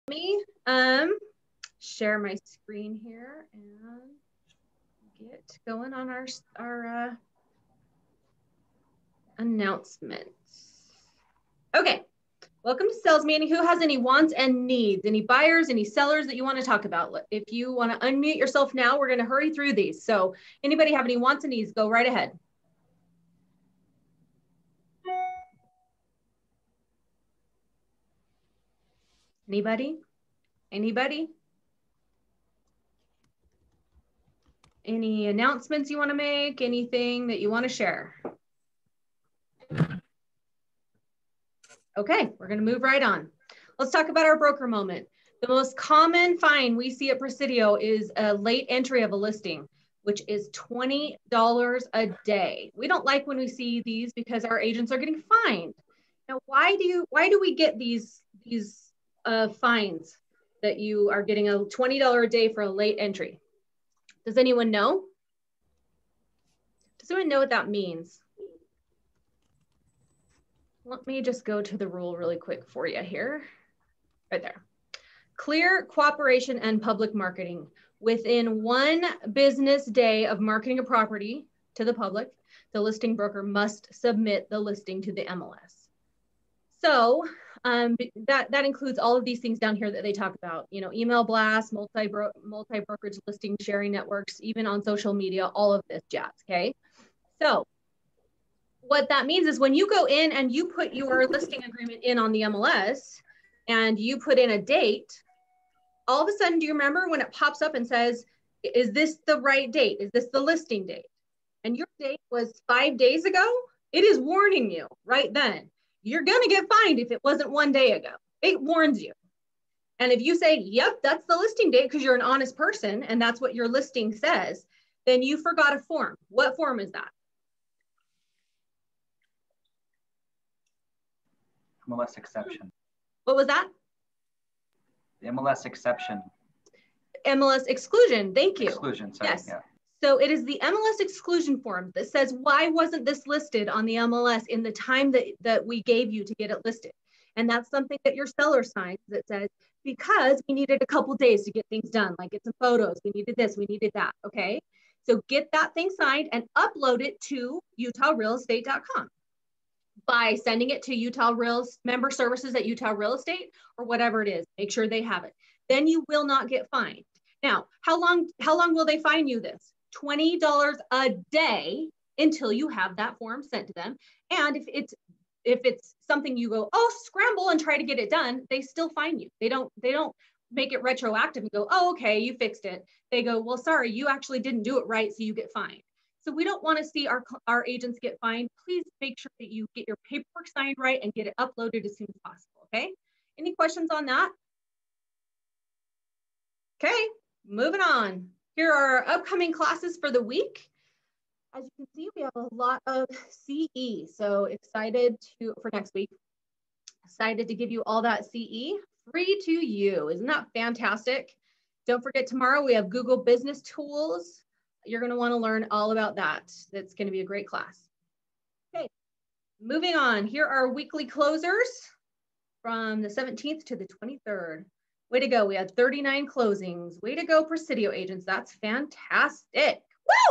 me share my screen here and get going on our announcements. Okay, welcome to Sales Meeting. Who has any wants and needs? Any buyers, any sellers that you want to talk about? If you want to unmute yourself now, we're going to hurry through these. So anybody have any wants and needs, go right ahead. Anybody? Anybody? Any announcements you want to make? Anything that you want to share? Okay, we're going to move right on. Let's talk about our broker moment. The most common fine we see at Presidio is a late entry of a listing, which is $20 a day. We don't like when we see these because our agents are getting fined. Now, why do we get these fines that you are getting a $20 a day for a late entry? Does anyone know? Does anyone know what that means? Let me just go to the rule really quick for you here. Right there. Clear cooperation and public marketing. Within 1 business day of marketing a property to the public, the listing broker must submit the listing to the MLS. So that includes all of these things down here that they talk about, you know, email blasts, multi-brokerage listing sharing networks, even on social media, all of this jazz, okay? So what that means is when you go in and you put your listing agreement in on the MLS and you put in a date, all of a sudden, do you remember when it pops up and says, is this the right date? Is this the listing date? And your date was 5 days ago? It is warning you right then. You're going to get fined if it wasn't 1 day ago. It warns you. And if you say, yep, that's the listing date because you're an honest person and that's what your listing says, then you forgot a form. What form is that? MLS exception. What was that? The MLS exception. MLS exclusion. Thank you. Exclusion, sorry. Yes. Yeah. So it is the MLS exclusion form that says, why wasn't this listed on the MLS in the time that we gave you to get it listed? And that's something that your seller signs that says, because we needed a couple days to get things done, like get some photos, we needed this, we needed that, okay? So get that thing signed and upload it to utahrealestate.com by sending it to Utah Member Services at Utah Real Estate or whatever it is. Make sure they have it. Then you will not get fined. Now, how long will they fine you this? $20 a day until you have that form sent to them. And if it's something you go, oh, scramble and try to get it done, they still fine you. They don't make it retroactive and go, oh, okay, you fixed it. They go, well, sorry, you actually didn't do it right, so you get fined. So we don't want to see our agents get fined. Please make sure that you get your paperwork signed right and get it uploaded as soon as possible, okay? Any questions on that? Okay, moving on. Here are our upcoming classes for the week. As you can see, we have a lot of CE. So excited for next week. Excited to give you all that CE free to you. Isn't that fantastic? Don't forget, tomorrow we have Google Business Tools. You're going to want to learn all about that. That's going to be a great class. Okay, moving on. Here are weekly closers from the 17th to the 23rd. Way to go. We had 39 closings. Way to go, Presidio agents. That's fantastic.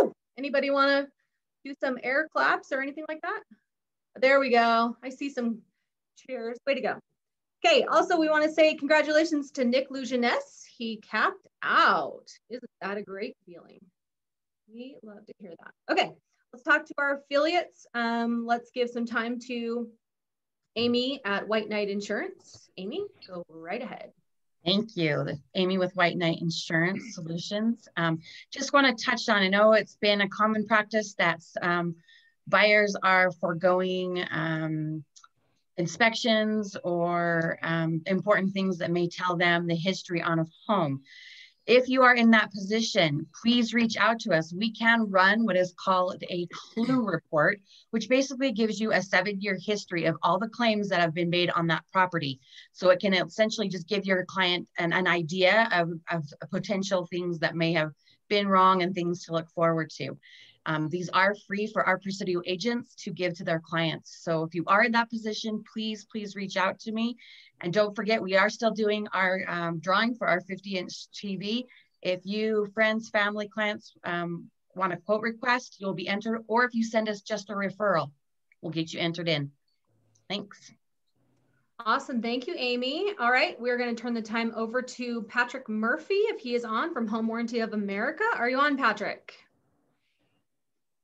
Woo! Anybody want to do some air claps or anything like that? There we go. I see some cheers. Way to go. Okay, also we want to say congratulations to Nick Lujaness. He capped out. Isn't that a great feeling? We love to hear that. Okay, let's talk to our affiliates. Let's give some time to Amy at White Knight Insurance. Amy, go right ahead. Thank you. Amy with White Knight Insurance Solutions. Just want to touch on, I know it's been a common practice that buyers are foregoing inspections or important things that may tell them the history on a home. If you are in that position, please reach out to us. We can run what is called a clue report, which basically gives you a 7-year history of all the claims that have been made on that property. So it can essentially just give your client an idea of potential things that may have been wrong and things to look forward to. These are free for our Presidio agents to give to their clients. So if you are in that position, please reach out to me. And don't forget, we are still doing our drawing for our 50-inch TV. If you, friends, family, clients want a quote request, you'll be entered. Or if you send us just a referral, we'll get you entered in. Thanks. Awesome. Thank you, Amy. All right. We're going to turn the time over to Patrick Murphy, if he is on, from Home Warranty of America. Are you on, Patrick?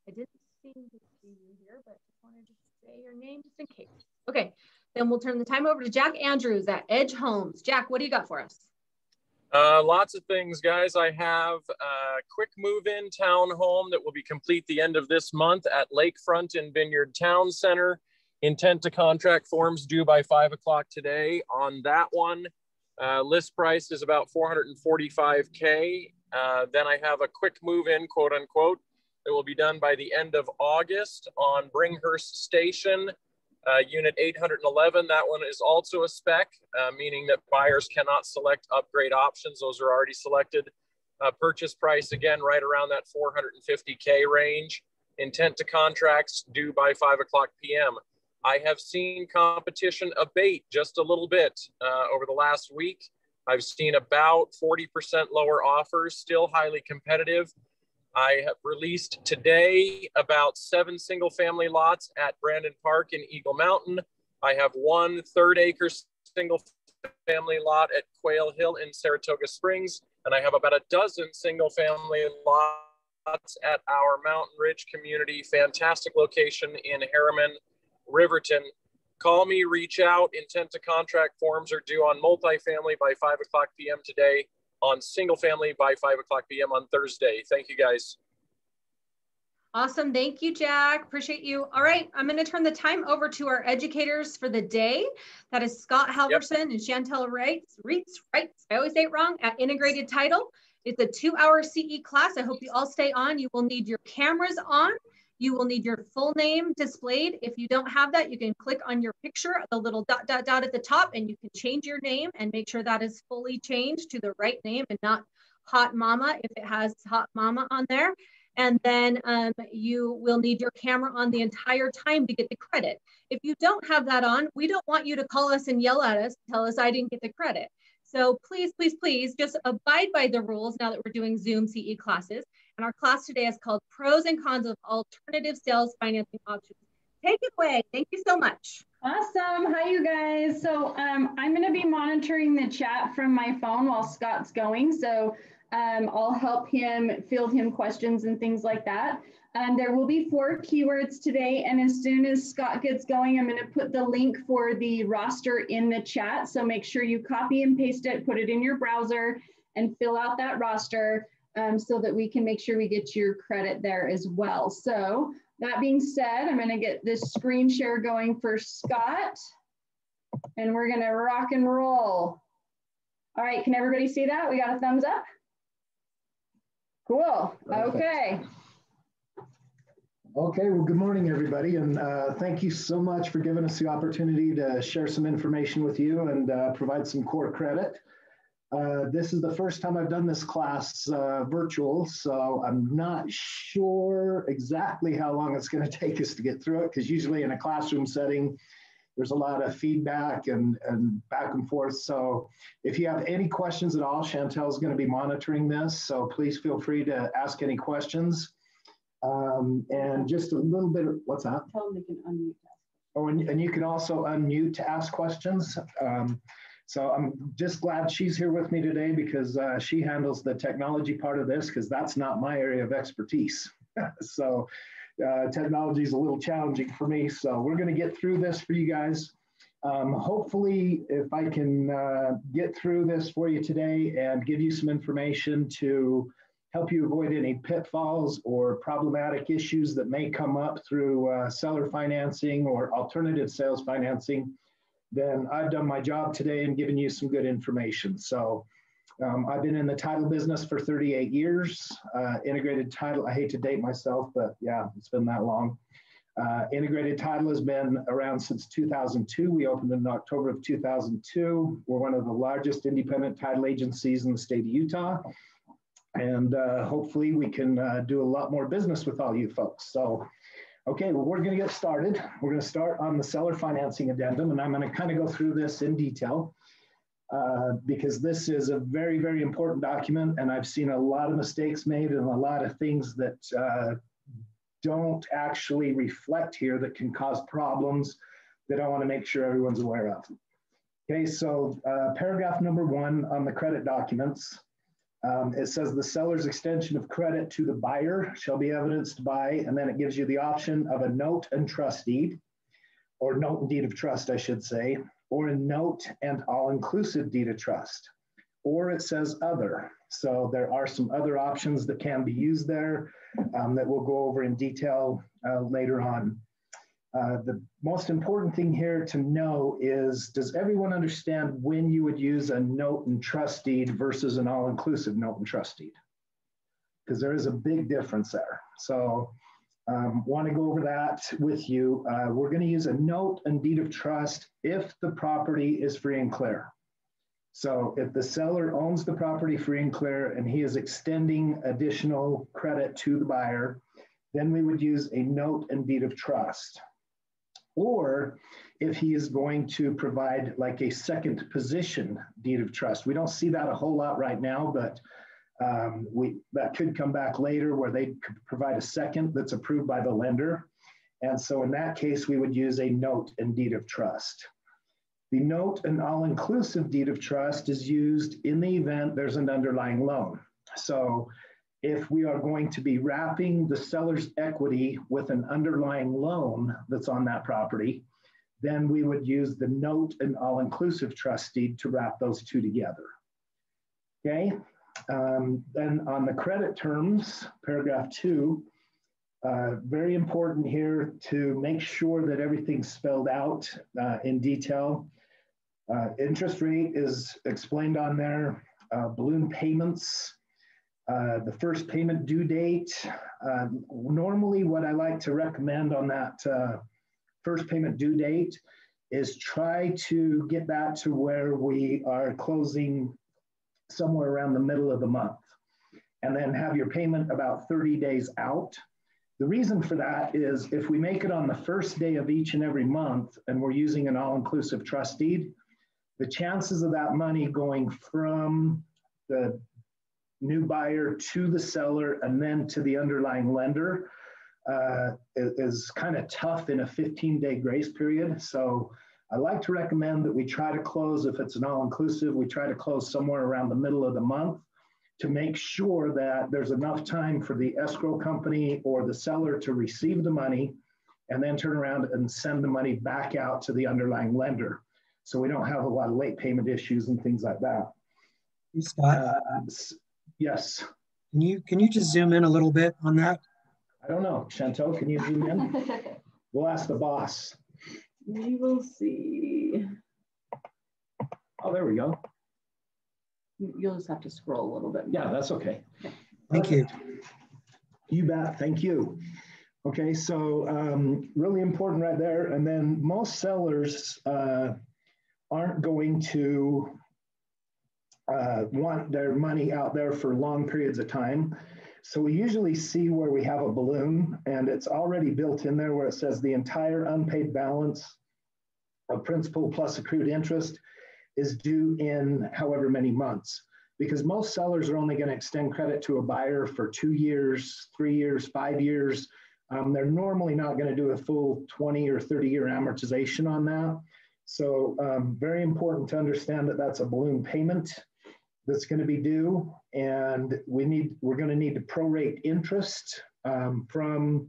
I didn't seem to see you here, but just wanted to say your name just in case. Okay. Then we'll turn the time over to Jack Andrews at Edge Homes. Jack, what do you got for us? Lots of things, guys. I have a quick move-in townhome that will be complete the end of this month at Lakefront in Vineyard Town Center. Intent to contract forms due by 5 o'clock today on that one. List price is about $445K. Then I have a quick move-in, quote unquote, that will be done by the end of August on Bringhurst Station, unit 811. That one is also a spec, meaning that buyers cannot select upgrade options. Those are already selected. Purchase price, again, right around that $450K range. Intent to contracts due by 5 o'clock p.m. I have seen competition abate just a little bit over the last week. I've seen about 40% lower offers, still highly competitive. I have released today about 7 single-family lots at Brandon Park in Eagle Mountain. I have 1 third-acre single-family lot at Quail Hill in Saratoga Springs, and I have about a dozen single-family lots at our Mountain Ridge community. Fantastic location in Harriman, Riverton. Call me, reach out. Intent to contract forms are due on multifamily by 5 o'clock p.m. today, on single family by 5 o'clock p.m. on Thursday. Thank you, guys. Awesome. Thank you, Jack. Appreciate you. All right. I'm going to turn the time over to our educators for the day. That is Scott Halverson and Chantel Reitz. I always say it wrong, at Integrated Title. It's a 2-hour CE class. I hope you all stay on. You will need your cameras on. You will need your full name displayed. If you don't have that, you can click on your picture, the little ... at the top, and you can change your name and make sure that is fully changed to the right name and not Hot Mama if it has Hot Mama on there. And then you will need your camera on the entire time to get the credit. If you don't have that on, we don't want you to call us and yell at us, tell us I didn't get the credit. So please, please, please just abide by the rules now that we're doing Zoom CE classes. And our class today is called Pros and Cons of Alternative Sales Financing Options. Take it away. Thank you so much. Awesome. Hi, you guys. So I'm going to be monitoring the chat from my phone while Scott's going. So I'll help him, field him questions and things like that. There will be 4 keywords today. And as soon as Scott gets going, I'm going to put the link for the roster in the chat. So make sure you copy and paste it, put it in your browser, and fill out that roster so that we can make sure we get your credit there as well. So that being said, I'm going to get this screen share going for Scott. And we're going to rock and roll. All right. Can everybody see that? We got a thumbs up? Cool. Okay. Okay, well, good morning, everybody, and thank you so much for giving us the opportunity to share some information with you and provide some core credit. This is the first time I've done this class virtual, so I'm not sure exactly how long it's going to take us to get through it, because usually in a classroom setting, there's a lot of feedback and back and forth. So if you have any questions at all, Chantel's going to be monitoring this, so please feel free to ask any questions. And just a little bit of, what's that? Tell them they can unmute. Oh, and you can also unmute to ask questions. So I'm just glad she's here with me today, because she handles the technology part of this, because that's not my area of expertise. So technology is a little challenging for me. So we're going to get through this for you guys. Hopefully, if I can get through this for you today and give you some information to help you avoid any pitfalls or problematic issues that may come up through seller financing or alternative sales financing, then I've done my job today and given you some good information. So I've been in the title business for 38 years. Integrated Title, I hate to date myself, but yeah, it's been that long. Integrated Title has been around since 2002. We opened in October of 2002. We're one of the largest independent title agencies in the state of Utah. And hopefully we can do a lot more business with all you folks. So, okay, well, we're going to get started. We're going to start on the seller financing addendum, and I'm going to kind of go through this in detail because this is a very, very important document, and I've seen a lot of mistakes made and a lot of things that don't actually reflect here that can cause problems that I want to make sure everyone's aware of. Okay, so paragraph number 1 on the credit documents. It says the seller's extension of credit to the buyer shall be evidenced by, and then it gives you the option of a note and trust deed, or note and deed of trust, I should say, or a note and all-inclusive deed of trust, or it says other. So there are some other options that can be used there that we'll go over in detail later on. The most important thing here to know is, does everyone understand when you would use a note and trust deed versus an all-inclusive note and trust deed? Because there is a big difference there. So want to go over that with you. We're going to use a note and deed of trust if the property is free and clear. So if the seller owns the property free and clear and he is extending additional credit to the buyer, then we would use a note and deed of trust. Or if he is going to provide like a second position deed of trust. We don't see that a whole lot right now, but that could come back later where they could provide a second that's approved by the lender. And so in that case, we would use a note and deed of trust. The note and all-inclusive deed of trust is used in the event there's an underlying loan. So if we are going to be wrapping the seller's equity with an underlying loan that's on that property, then we would use the note and all-inclusive trust deed to wrap those two together. Okay, then on the credit terms, paragraph 2, very important here to make sure that everything's spelled out in detail. Interest rate is explained on there, balloon payments, the first payment due date. Normally what I like to recommend on that first payment due date is try to get that to where we are closing somewhere around the middle of the month, and then have your payment about 30 days out. The reason for that is if we make it on the first day of each and every month and we're using an all-inclusive trust deed, the chances of that money going from the new buyer to the seller and then to the underlying lender is kind of tough in a 15-day grace period. So I like to recommend that we try to close, if it's an all-inclusive, we try to close somewhere around the middle of the month to make sure that there's enough time for the escrow company or the seller to receive the money and then turn around and send the money back out to the underlying lender. So we don't have a lot of late payment issues and things like that. Hey, Scott. Yes. Can you just zoom in a little bit on that? I don't know. Chantal, can you zoom in? We'll ask the boss. We will see. Oh, there we go. You'll just have to scroll a little bit. Yeah, that's okay. Thank you. You bet. Thank you. Okay, so really important right there. And then most sellers aren't going to want their money out there for long periods of time. So we usually see where we have a balloon and it's already built in there where it says the entire unpaid balance of principal plus accrued interest is due in however many months. Because most sellers are only going to extend credit to a buyer for 2 years, 3 years, 5 years. They're normally not going to do a full 20 or 30-year amortization on that. So very important to understand that that's a balloon payment that's going to be due, and we're going to need to prorate interest from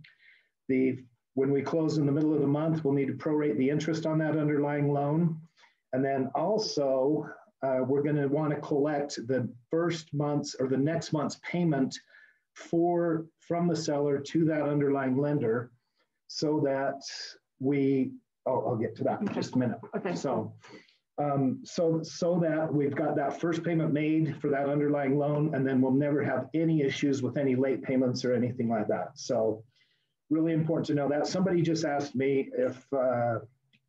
when we close in the middle of the month. We'll need to prorate the interest on that underlying loan, and then also we're going to want to collect the first month's or the next month's payment from the seller to that underlying lender, so that I'll get to that in just a minute. Okay. So that we've got that first payment made for that underlying loan, and then we'll never have any issues with any late payments or anything like that. So really important to know that. Somebody just asked me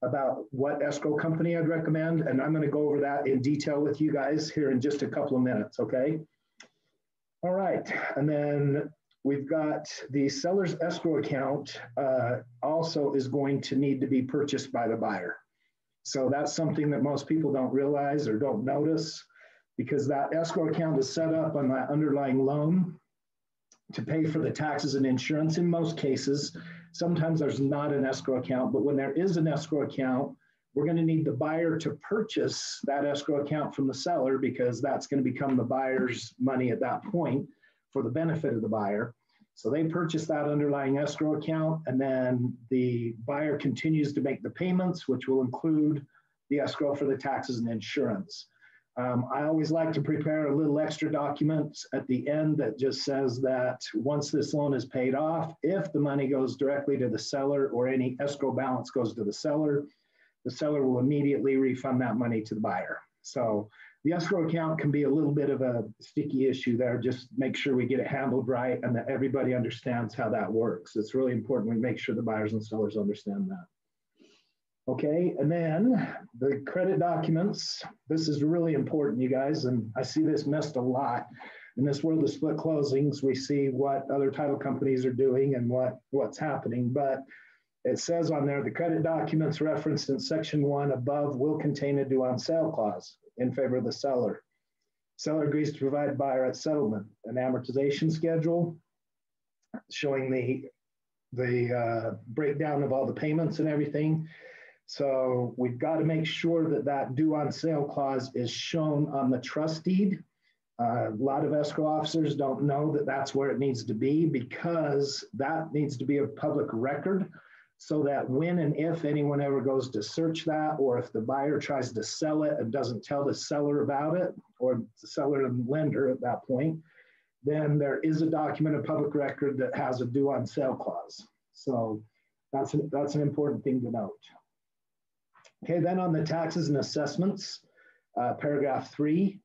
about what escrow company I'd recommend, and I'm going to go over that in detail with you guys here in just a couple of minutes, okay? All right, and then we've got the seller's escrow account also is going to need to be purchased by the buyer. So that's something that most people don't realize or don't notice, because that escrow account is set up on that underlying loan to pay for the taxes and insurance in most cases. Sometimes there's not an escrow account, but when there is an escrow account, we're going to need the buyer to purchase that escrow account from the seller, because that's going to become the buyer's money at that point for the benefit of the buyer. So they purchase that underlying escrow account, and then the buyer continues to make the payments, which will include the escrow for the taxes and insurance. I always like to prepare a little extra document at the end that just says that once this loan is paid off, if the money goes directly to the seller or any escrow balance goes to the seller will immediately refund that money to the buyer. So the escrow account can be a little bit of a sticky issue there. Just make sure we get it handled right and that everybody understands how that works. It's really important we make sure the buyers and sellers understand that. Okay, and then the credit documents. This is really important, you guys, and I see this missed a lot. In this world of split closings, we see what other title companies are doing and what's happening, but it says on there, the credit documents referenced in section 1 above will contain a due on sale clause in favor of the seller. Seller agrees to provide buyer at settlement an amortization schedule showing the breakdown of all the payments and everything. So we've got to make sure that that due on sale clause is shown on the trust deed. A lot of escrow officers don't know that that's where it needs to be, because that needs to be a public record, so that when and if anyone ever goes to search that, or if the buyer tries to sell it and doesn't tell the seller about it, or the seller and lender at that point, then there is a document of public record that has a due on sale clause. So that's an important thing to note. Okay, then on the taxes and assessments, paragraph 3,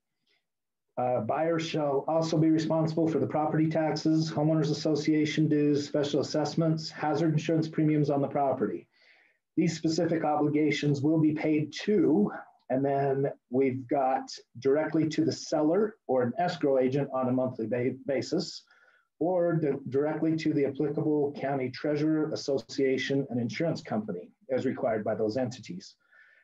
buyers shall also be responsible for the property taxes, homeowners association dues, special assessments, hazard insurance premiums on the property. These specific obligations will be paid to, and then we've got directly to the seller or an escrow agent on a monthly basis, or directly to the applicable county treasurer, association, and insurance company as required by those entities.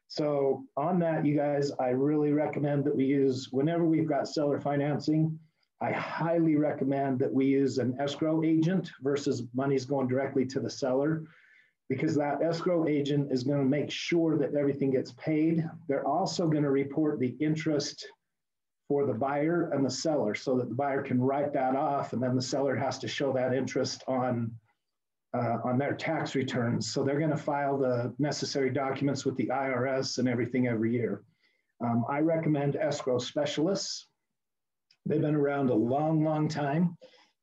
So on that, you guys, I really recommend that we use, whenever we've got seller financing, I highly recommend that we use an escrow agent versus money's going directly to the seller, because that escrow agent is going to make sure that everything gets paid. They're also going to report the interest for the buyer and the seller so that the buyer can write that off, and then the seller has to show that interest on their tax returns. So they're going to file the necessary documents with the IRS and everything every year. I recommend escrow specialists. They've been around a long, long time,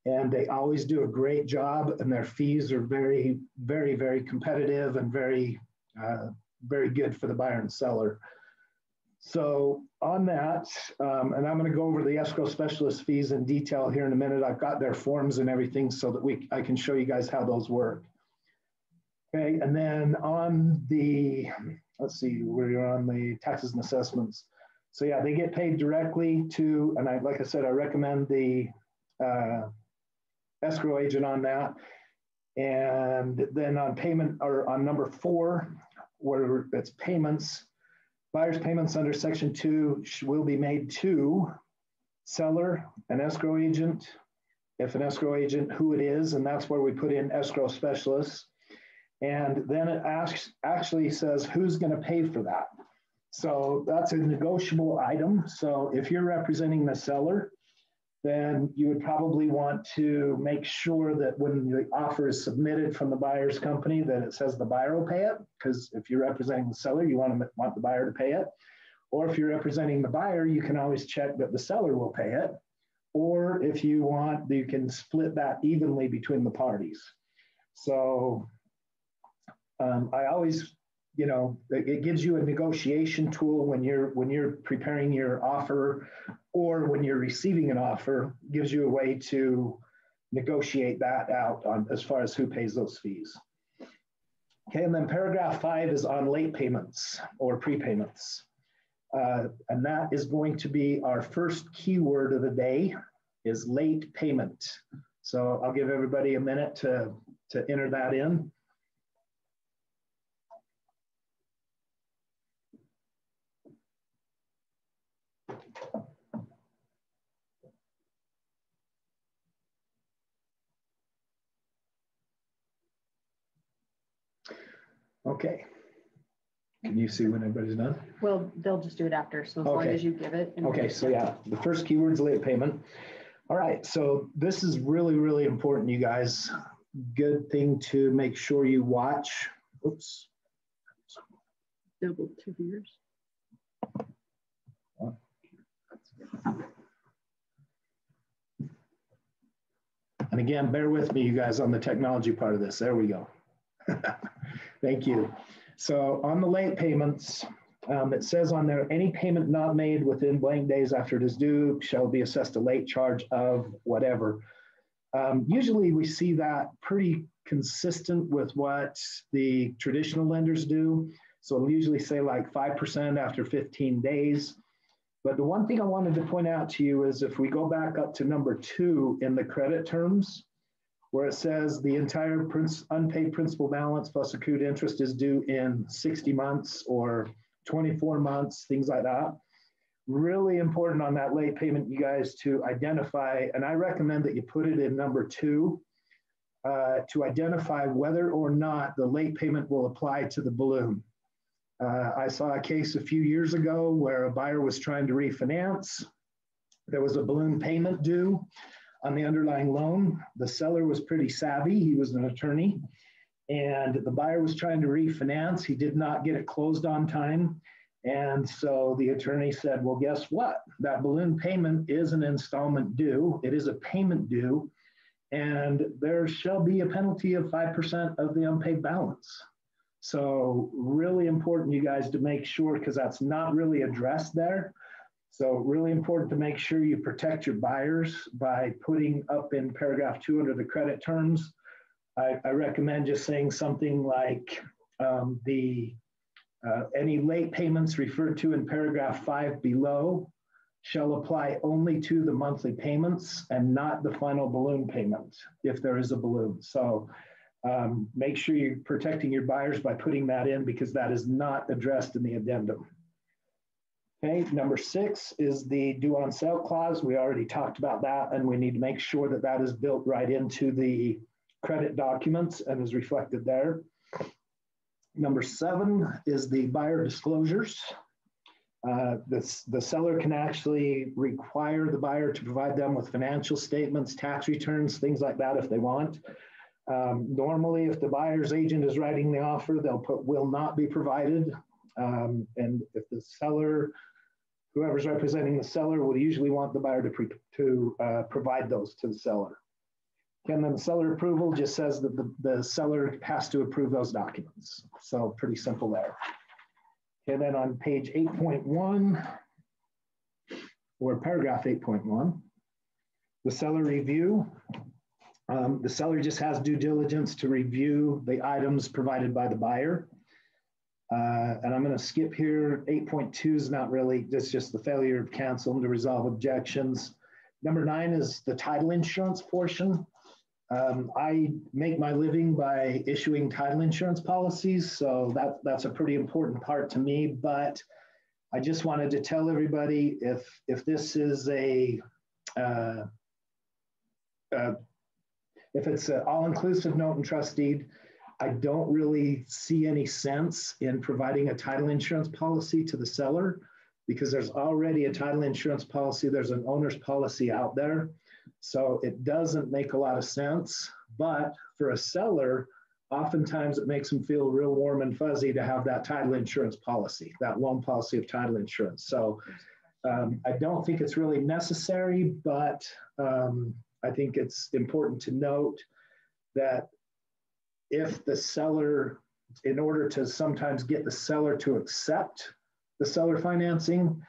and they always do a great job, and their fees are very, very, very competitive and very, very good for the buyer and seller. So on that, and I'm going to go over the escrow specialist fees in detail here in a minute. I've got their forms and everything so that I can show you guys how those work. Okay, and then on the, let's see, we're on the taxes and assessments. So yeah, they get paid directly to, and like I said, I recommend the escrow agent on that. And then on payment, or on number 4, where it's payments, buyer's payments under section 2 will be made to seller, an escrow agent, if an escrow agent, who it is, and that's where we put in escrow specialists. And then it actually says who's going to pay for that. So that's a negotiable item. So if you're representing the seller, then you would probably want to make sure that when the offer is submitted from the buyer's company that it says the buyer will pay it, because if you're representing the seller, you want the buyer to pay it. Or if you're representing the buyer, you can always check that the seller will pay it. Or if you want, you can split that evenly between the parties. So I always, you know, it gives you a negotiation tool when you're preparing your offer, or when you're receiving an offer, gives you a way to negotiate that out on as far as who pays those fees. Okay, and then paragraph 5 is on late payments or prepayments. And that is going to be our first keyword of the day. is late payment. So I'll give everybody a minute to enter that in. Okay. Can you see when everybody's done? Well, they'll just do it after. So as long as you give it. Okay, so yeah, the first keyword is late payment. All right, so this is really, really important, you guys. Good thing to make sure you watch. Oops. Double 2 years. And again, bear with me, you guys, on the technology part of this. There we go. Thank you. So on the late payments, it says on there, any payment not made within blank days after it is due shall be assessed a late charge of whatever. Usually we see that pretty consistent with what the traditional lenders do. So it'll usually say like 5% after 15 days. But the one thing I wanted to point out to you is if we go back up to number 2 in the credit terms, where it says the entire unpaid principal balance plus accrued interest is due in 60 months or 24 months, things like that. Really important on that late payment, you guys, to identify, and I recommend that you put it in number 2, to identify whether or not the late payment will apply to the balloon. I saw a case a few years ago where a buyer was trying to refinance. There was a balloon payment due on the underlying loan. The seller was pretty savvy. He was an attorney, and the buyer was trying to refinance. He did not get it closed on time. And so the attorney said, well, guess what? That balloon payment is an installment due. It is a payment due, and there shall be a penalty of 5% of the unpaid balance. So really important, you guys, to make sure, because that's not really addressed there. So really important to make sure you protect your buyers by putting up in paragraph 2 under the credit terms. I recommend just saying something like any late payments referred to in paragraph 5 below shall apply only to the monthly payments and not the final balloon payment if there is a balloon. So make sure you're protecting your buyers by putting that in, because that is not addressed in the addendum. Okay, number 6 is the due on sale clause. We already talked about that, and we need to make sure that that is built right into the credit documents and is reflected there. Number 7 is the buyer disclosures. The seller can actually require the buyer to provide them with financial statements, tax returns, things like that if they want. Normally, if the buyer's agent is writing the offer, they'll put will not be provided. And if the seller, whoever's representing the seller, will usually want the buyer to provide those to the seller. And then the seller approval just says that the seller has to approve those documents. So pretty simple there. And then on page 8.1, or paragraph 8.1, the seller review. The seller just has due diligence to review the items provided by the buyer. And I'm going to skip here. 8.2 is not really, it's just the failure of counsel to resolve objections. Number 9 is the title insurance portion. I make my living by issuing title insurance policies, so that's a pretty important part to me. But I just wanted to tell everybody, if this is if it's an all-inclusive note and trust deed, I don't really see any sense in providing a title insurance policy to the seller, because there's already a title insurance policy. There's an owner's policy out there. So it doesn't make a lot of sense. But for a seller, oftentimes it makes them feel real warm and fuzzy to have that title insurance policy, that loan policy of title insurance. So I don't think it's really necessary, but I think it's important to note that if the seller, in order to sometimes get the seller to accept the seller financing,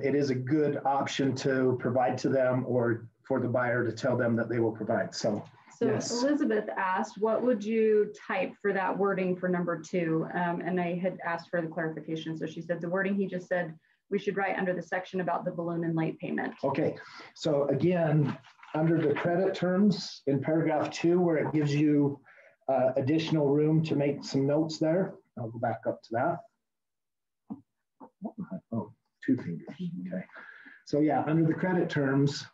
it is a good option to provide to them, or for the buyer to tell them that they will provide. So yes. Elizabeth asked, what would you type for that wording for number 2? And I had asked for the clarification. So she said the wording he just said we should write under the section about the balloon and late payment. Okay, so again, under the credit terms in paragraph 2, where it gives you additional room to make some notes there. I'll go back up to that. Oh, 2 fingers, okay. So yeah, under the credit terms,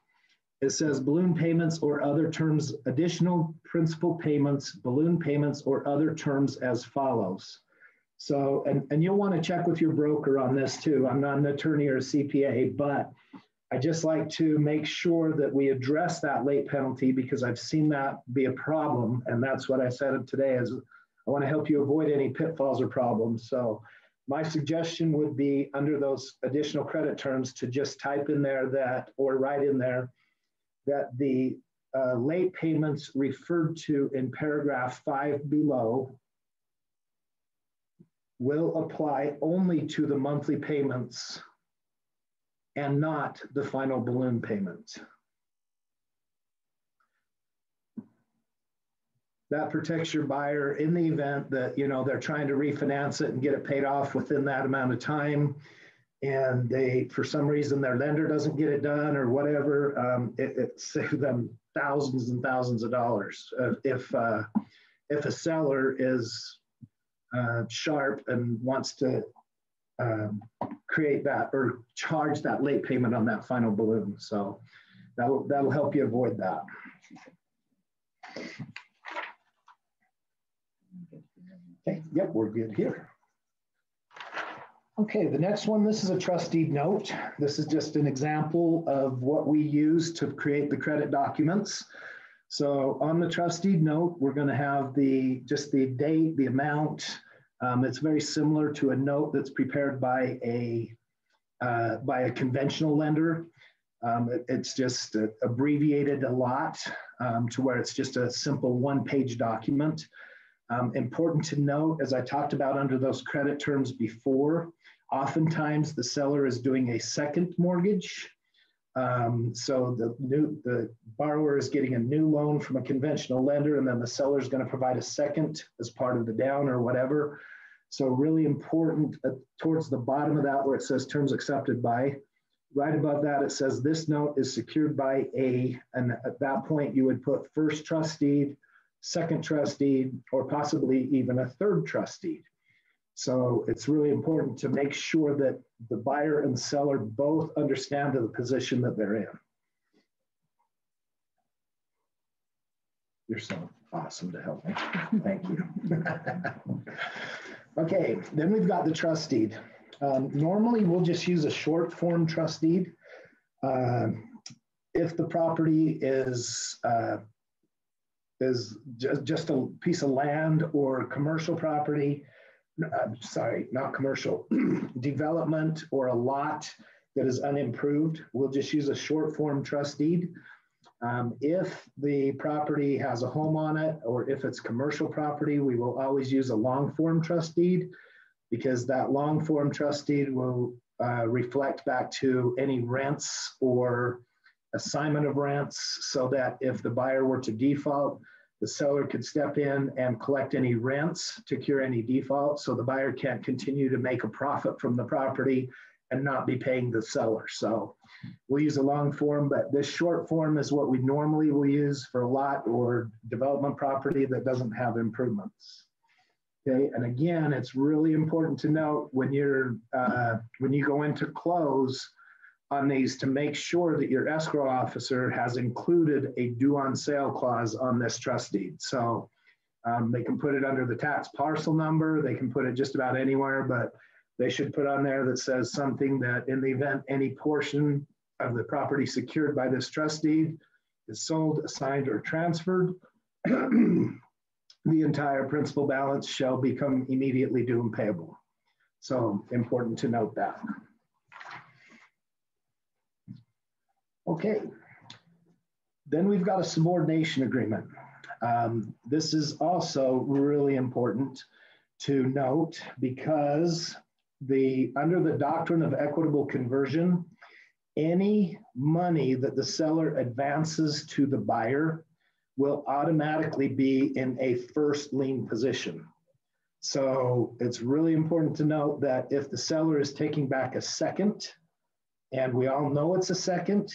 it says balloon payments or other terms, additional principal payments, balloon payments or other terms as follows. So, and you'll want to check with your broker on this too. I'm not an attorney or a CPA, but I just like to make sure that we address that late penalty because I've seen that be a problem. And that's what I said today is I want to help you avoid any pitfalls or problems. So my suggestion would be under those additional credit terms to just type in there that, or write in there that the late payments referred to in paragraph 5 below will apply only to the monthly payments and not the final balloon payment. That protects your buyer in the event that, you know, they're trying to refinance it and get it paid off within that amount of time. And they, for some reason, their lender doesn't get it done or whatever, it saves them thousands and thousands of dollars. If a seller is sharp and wants to create that or charge that late payment on that final balloon. So that'll help you avoid that. Okay, yep, we're good here. Okay, the next one, this is a trustee note. This is just an example of what we use to create the credit documents. So on the trustee note, we're going to have just the date, the amount. It's very similar to a note that's prepared by a conventional lender. It's just abbreviated a lot to where it's just a simple one-page document. Important to note, as I talked about under those credit terms before, oftentimes the seller is doing a second mortgage. So the borrower is getting a new loan from a conventional lender, and then the seller is going to provide a second as part of the down or whatever. So really important towards the bottom of that where it says terms accepted by, right above that it says this note is secured by a, and at that point you would put first trustee, second trustee, or possibly even a third trustee. So it's really important to make sure that the buyer and seller both understand the position that they're in. You're so awesome to help me. Thank you. Okay, then we've got the trust deed. Normally we'll just use a short form trust deed. If the property is just a piece of land or commercial property, sorry, not commercial, development or a lot that is unimproved, we'll just use a short form trust deed. If the property has a home on it, or if it's commercial property, we will always use a long form trust deed because that long form trust deed will reflect back to any rents or assignment of rents so that if the buyer were to default, the seller could step in and collect any rents to cure any default so the buyer can't continue to make a profit from the property and not be paying the seller. So we'll use a long form, but this short form is what we normally will use for a lot or development property that doesn't have improvements. Okay, and again, it's really important to note when you go into close on these to make sure that your escrow officer has included a due on sale clause on this trust deed. So they can put it under the tax parcel number, they can put it just about anywhere, but they should put on there that says something that in the event any portion of the property secured by this trust deed is sold, assigned, or transferred, the entire principal balance shall become immediately due and payable. So important to note that. Okay, then we've got a subordination agreement. This is also really important to note because under the doctrine of equitable conversion, any money that the seller advances to the buyer will automatically be in a first lien position. So it's really important to note that if the seller is taking back a second, and we all know it's a second,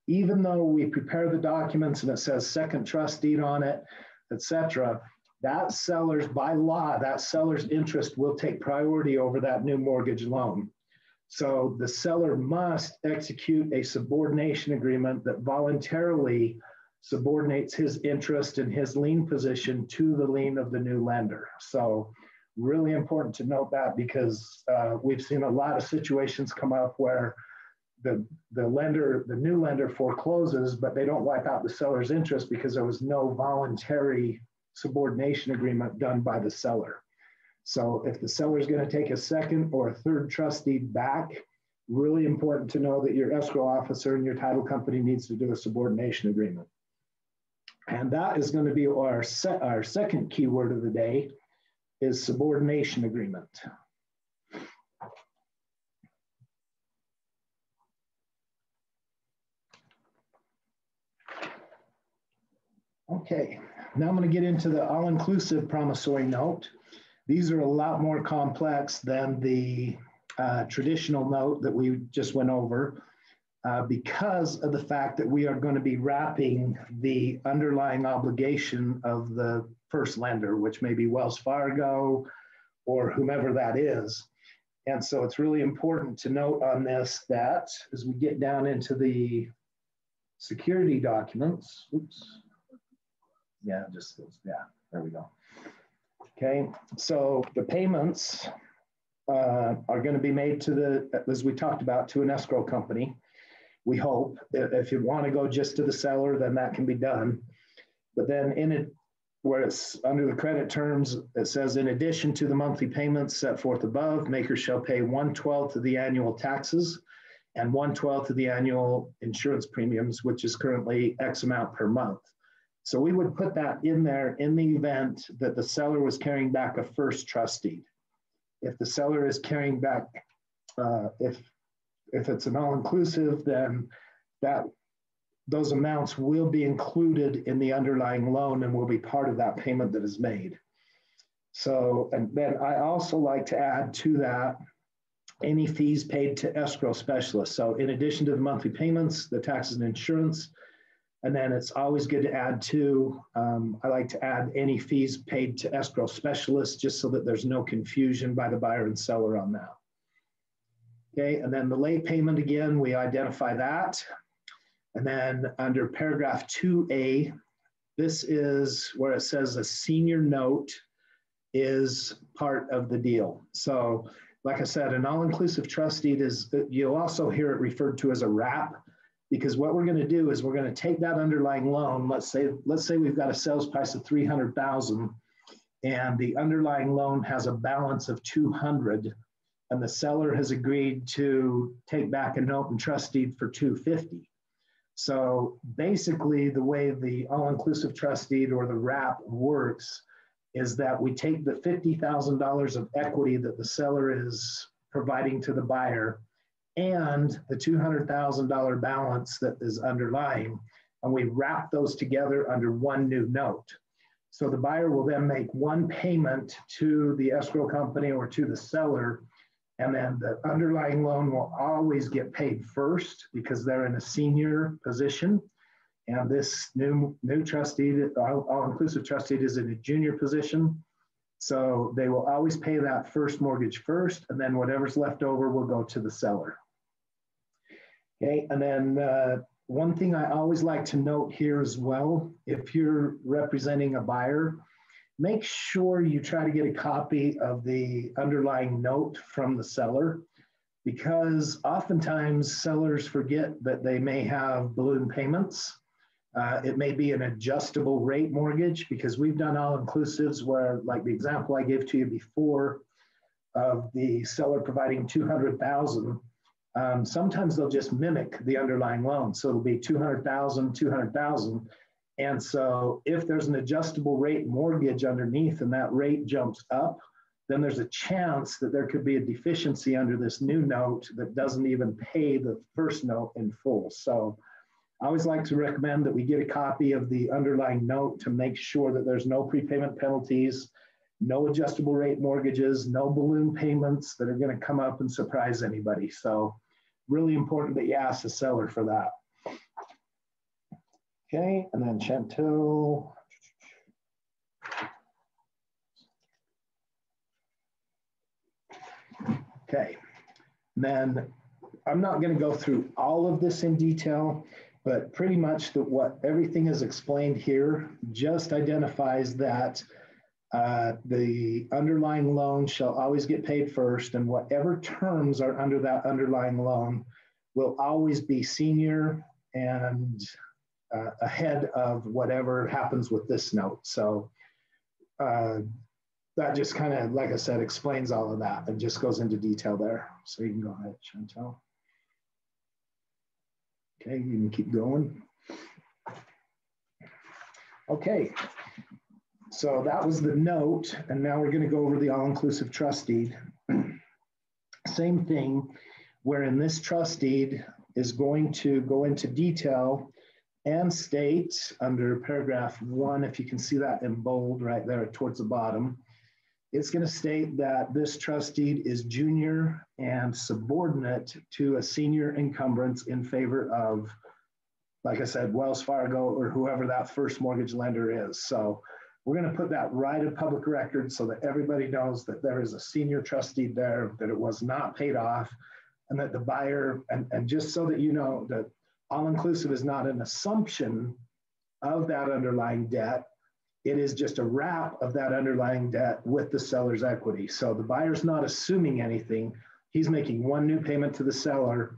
even though we prepare the documents and it says second trust deed on it, etc., that seller's, by law, that seller's interest will take priority over that new mortgage loan. So the seller must execute a subordination agreement that voluntarily subordinates his interest and his lien position to the lien of the new lender. So really important to note that, because we've seen a lot of situations come up where the new lender forecloses, but they don't wipe out the seller's interest because there was no voluntary subordination agreement done by the seller. So if the seller is going to take a second or a third trust deed back, really important to know that your escrow officer and your title company needs to do a subordination agreement. And that is going to be our second keyword of the day, is subordination agreement. Okay, now I'm going to get into the all-inclusive promissory note. These are a lot more complex than the traditional note that we just went over because of the fact that we are going to be wrapping the underlying obligation of the first lender, which may be Wells Fargo or whomever that is. And so it's really important to note on this that as we get down into the security documents, oops. Yeah, there we go. Okay, so the payments are going to be made to the, as we talked about, to an escrow company. We hope. If you want to go just to the seller, then that can be done. But then in it, where it's under the credit terms, it says, in addition to the monthly payments set forth above, maker shall pay 1/12 of the annual taxes and 1/12 of the annual insurance premiums, which is currently X amount per month. So we would put that in there in the event that the seller was carrying back a first trust deed. If the seller is carrying back, if it's an all-inclusive, then those amounts will be included in the underlying loan and will be part of that payment that is made. So, and then I also like to add to that any fees paid to escrow specialists. So in addition to the monthly payments, the taxes and insurance, and then it's always good to add to, I like to add any fees paid to escrow specialists, just so that there's no confusion by the buyer and seller on that. Okay, and then the late payment, again, we identify that. And then under paragraph 2A, this is where it says a senior note is part of the deal. So like I said, an all-inclusive trust deed is, you'll also hear it referred to as a wrap, because what we're going to do is we're going to take that underlying loan. Let's say we've got a sales price of $300,000 and the underlying loan has a balance of $200,000, and the seller has agreed to take back a note and trust deed for $250,000. So basically the way the all-inclusive trust deed or the wrap works is that we take the $50,000 of equity that the seller is providing to the buyer and the $200,000 balance that is underlying, and we wrap those together under one new note. So the buyer will then make one payment to the escrow company or to the seller, and then the underlying loan will always get paid first because they're in a senior position. And this new trust deed, all-inclusive trust deed, is in a junior position. So they will always pay that first mortgage first, and then whatever's left over will go to the seller. Okay, and then one thing I always like to note here as well, if you're representing a buyer, make sure you try to get a copy of the underlying note from the seller, because oftentimes sellers forget that they may have balloon payments. It may be an adjustable rate mortgage, because we've done all-inclusives where, like the example I gave to you before of the seller providing $200,000, sometimes they'll just mimic the underlying loan. So it'll be $200,000, $200,000. And so if there's an adjustable rate mortgage underneath and that rate jumps up, then there's a chance that there could be a deficiency under this new note that doesn't even pay the first note in full. So I always like to recommend that we get a copy of the underlying note to make sure that there's no prepayment penalties no adjustable rate mortgages, no balloon payments that are going to come up and surprise anybody. So really important that you ask the seller for that. Okay, and then Chantel. Okay, then I'm not going to go through all of this in detail, but pretty much what everything is explained here just identifies that the underlying loan shall always get paid first, and whatever terms are under that underlying loan will always be senior and ahead of whatever happens with this note. So that just kind of, like I said, explains all of that and just goes into detail there. So you can go ahead, Chantel. Okay, you can keep going. Okay, so that was the note, and now we're going to go over the all-inclusive trust deed. Same thing, wherein this trust deed is going to go into detail and state under paragraph 1, if you can see that in bold right there towards the bottom, it's going to state that this trust deed is junior and subordinate to a senior encumbrance in favor of, like I said, Wells Fargo or whoever that first mortgage lender is. So we're going to put that right in public record so that everybody knows that there is a senior trust deed there, that it was not paid off, and that the buyer, and just so that you know that all-inclusive is not an assumption of that underlying debt. It is just a wrap of that underlying debt with the seller's equity. So the buyer's not assuming anything. He's making one new payment to the seller,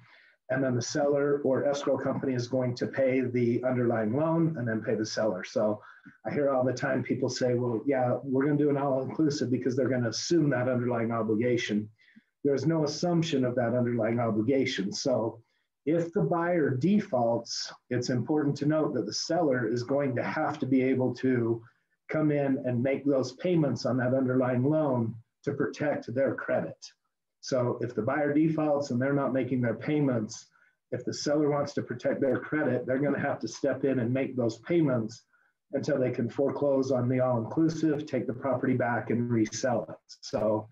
and then the seller or escrow company is going to pay the underlying loan and then pay the seller. So I hear all the time people say, well, yeah, we're going to do an all-inclusive because they're going to assume that underlying obligation. There's no assumption of that underlying obligation. So if the buyer defaults, it's important to note that the seller is going to have to be able to come in and make those payments on that underlying loan to protect their credit. So if the buyer defaults and they're not making their payments, if the seller wants to protect their credit, they're going to have to step in and make those payments until they can foreclose on the all-inclusive, take the property back, and resell it. So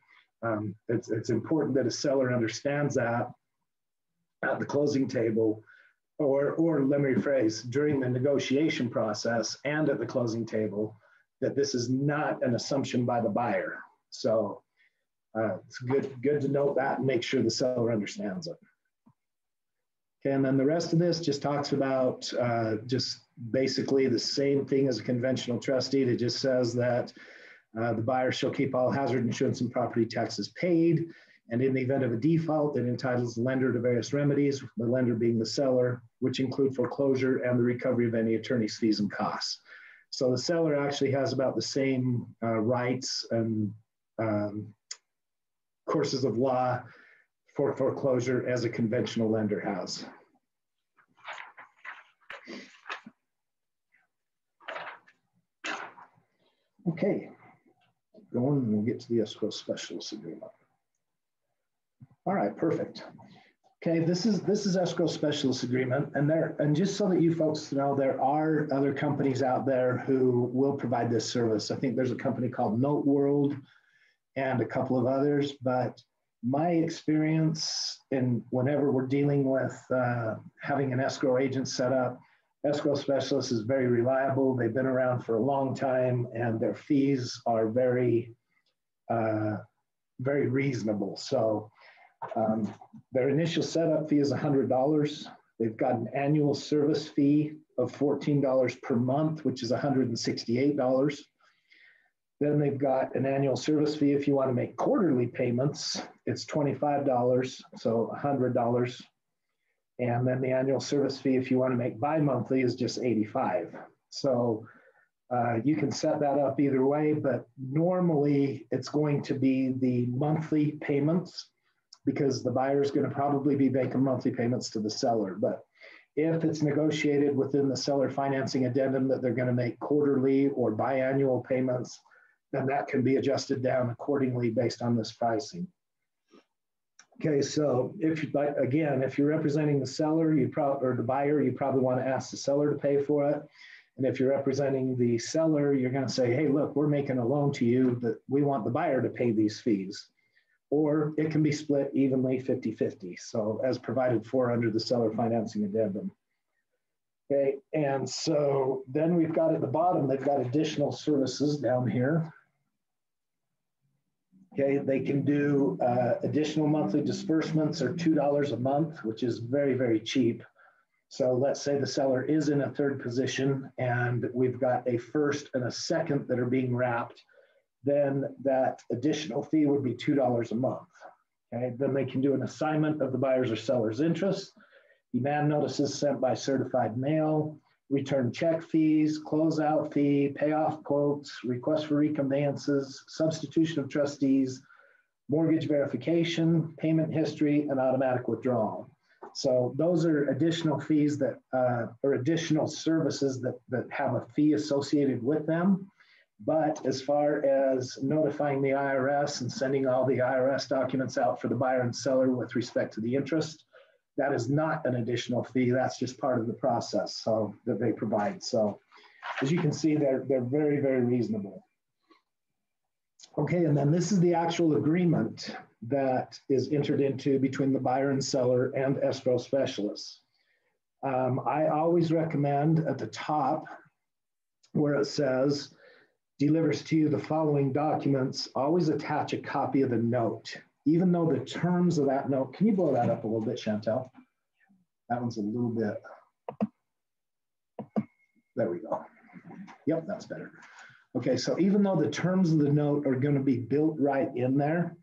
it's important that a seller understands that at the closing table, or let me rephrase, during the negotiation process and at the closing table, that this is not an assumption by the buyer. So it's good to note that and make sure the seller understands it. Okay, and then the rest of this just talks about just basically the same thing as a conventional trust deed. It just says that the buyer shall keep all hazard insurance and property taxes paid, and in the event of a default, it entitles the lender to various remedies, the lender being the seller, which include foreclosure and the recovery of any attorney's fees and costs. So the seller actually has about the same rights and courses of law for foreclosure as a conventional lender has. Okay, going and we'll get to the escrow specialist agreement. All right, perfect. Okay, this is escrow specialist agreement, and just so that you folks know, there are other companies out there who will provide this service. I think there's a company called Note World and a couple of others, but my experience in whenever we're dealing with having an escrow agent set up, escrow specialist is very reliable. They've been around for a long time, and their fees are very, very reasonable. So their initial setup fee is $100. They've got an annual service fee of $14 per month, which is $168. Then they've got an annual service fee if you want to make quarterly payments. It's $25, so $100. And then the annual service fee if you want to make bi-monthly is just $85. So you can set that up either way, but normally it's going to be the monthly payments, because the buyer is going to probably be making monthly payments to the seller. But if it's negotiated within the seller financing addendum that they're going to make quarterly or biannual payments, then that can be adjusted down accordingly based on this pricing. Okay, so if you're representing the seller, or the buyer, you probably want to ask the seller to pay for it. And if you're representing the seller, you're going to say, hey, look, we're making a loan to you that we want the buyer to pay these fees. Or it can be split evenly 50-50. So as provided for under the seller financing addendum. Okay, and so then we've got at the bottom, they've got additional services down here. Okay, they can do additional monthly disbursements or $2 a month, which is very, very cheap. So let's say the seller is in a third position and we've got a first and a second that are being wrapped, then that additional fee would be $2 a month. Okay, then they can do an assignment of the buyer's or seller's interest, demand notices sent by certified mail, return check fees, closeout fee, payoff quotes, request for reconveyances, substitution of trustees, mortgage verification, payment history, and automatic withdrawal. So those are additional fees that, or additional services that have a fee associated with them. But as far as notifying the IRS and sending all the IRS documents out for the buyer and seller with respect to the interest, that is not an additional fee. That's just part of the process that they provide. So as you can see, they're very, very reasonable. Okay, and then this is the actual agreement that is entered into between the buyer and seller and escrow specialists. I always recommend at the top where it says, delivers to you the following documents, always attach a copy of the note. Even though the terms of that note, can you blow that up a little bit, Chantel? That one's a little bit, there we go. Yep, that's better. Okay, so even though the terms of the note are gonna be built right in there,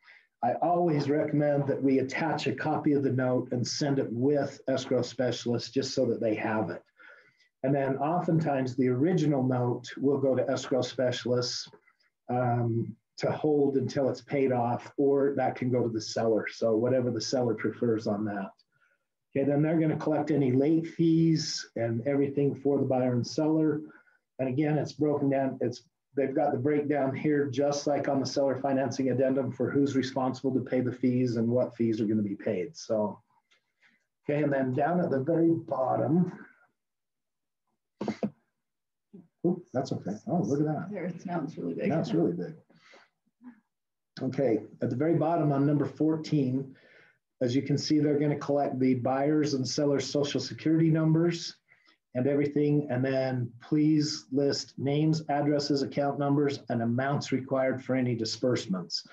I always recommend that we attach a copy of the note and send it with escrow specialists just so that they have it. And then oftentimes the original note will go to escrow specialists to hold until it's paid off, or that can go to the seller. So whatever the seller prefers on that. Okay, then they're gonna collect any late fees and everything for the buyer and seller. And again, it's broken down, they've got the breakdown here, just like on the seller financing addendum for who's responsible to pay the fees and what fees are gonna be paid. So, okay, and then down at the very bottom, oh, that's okay. Oh, look at that. There, now it's really big. Now it's really big. Okay, at the very bottom on number 14, as you can see, they're going to collect the buyers and sellers' social security numbers and everything. And then please list names, addresses, account numbers, and amounts required for any disbursements.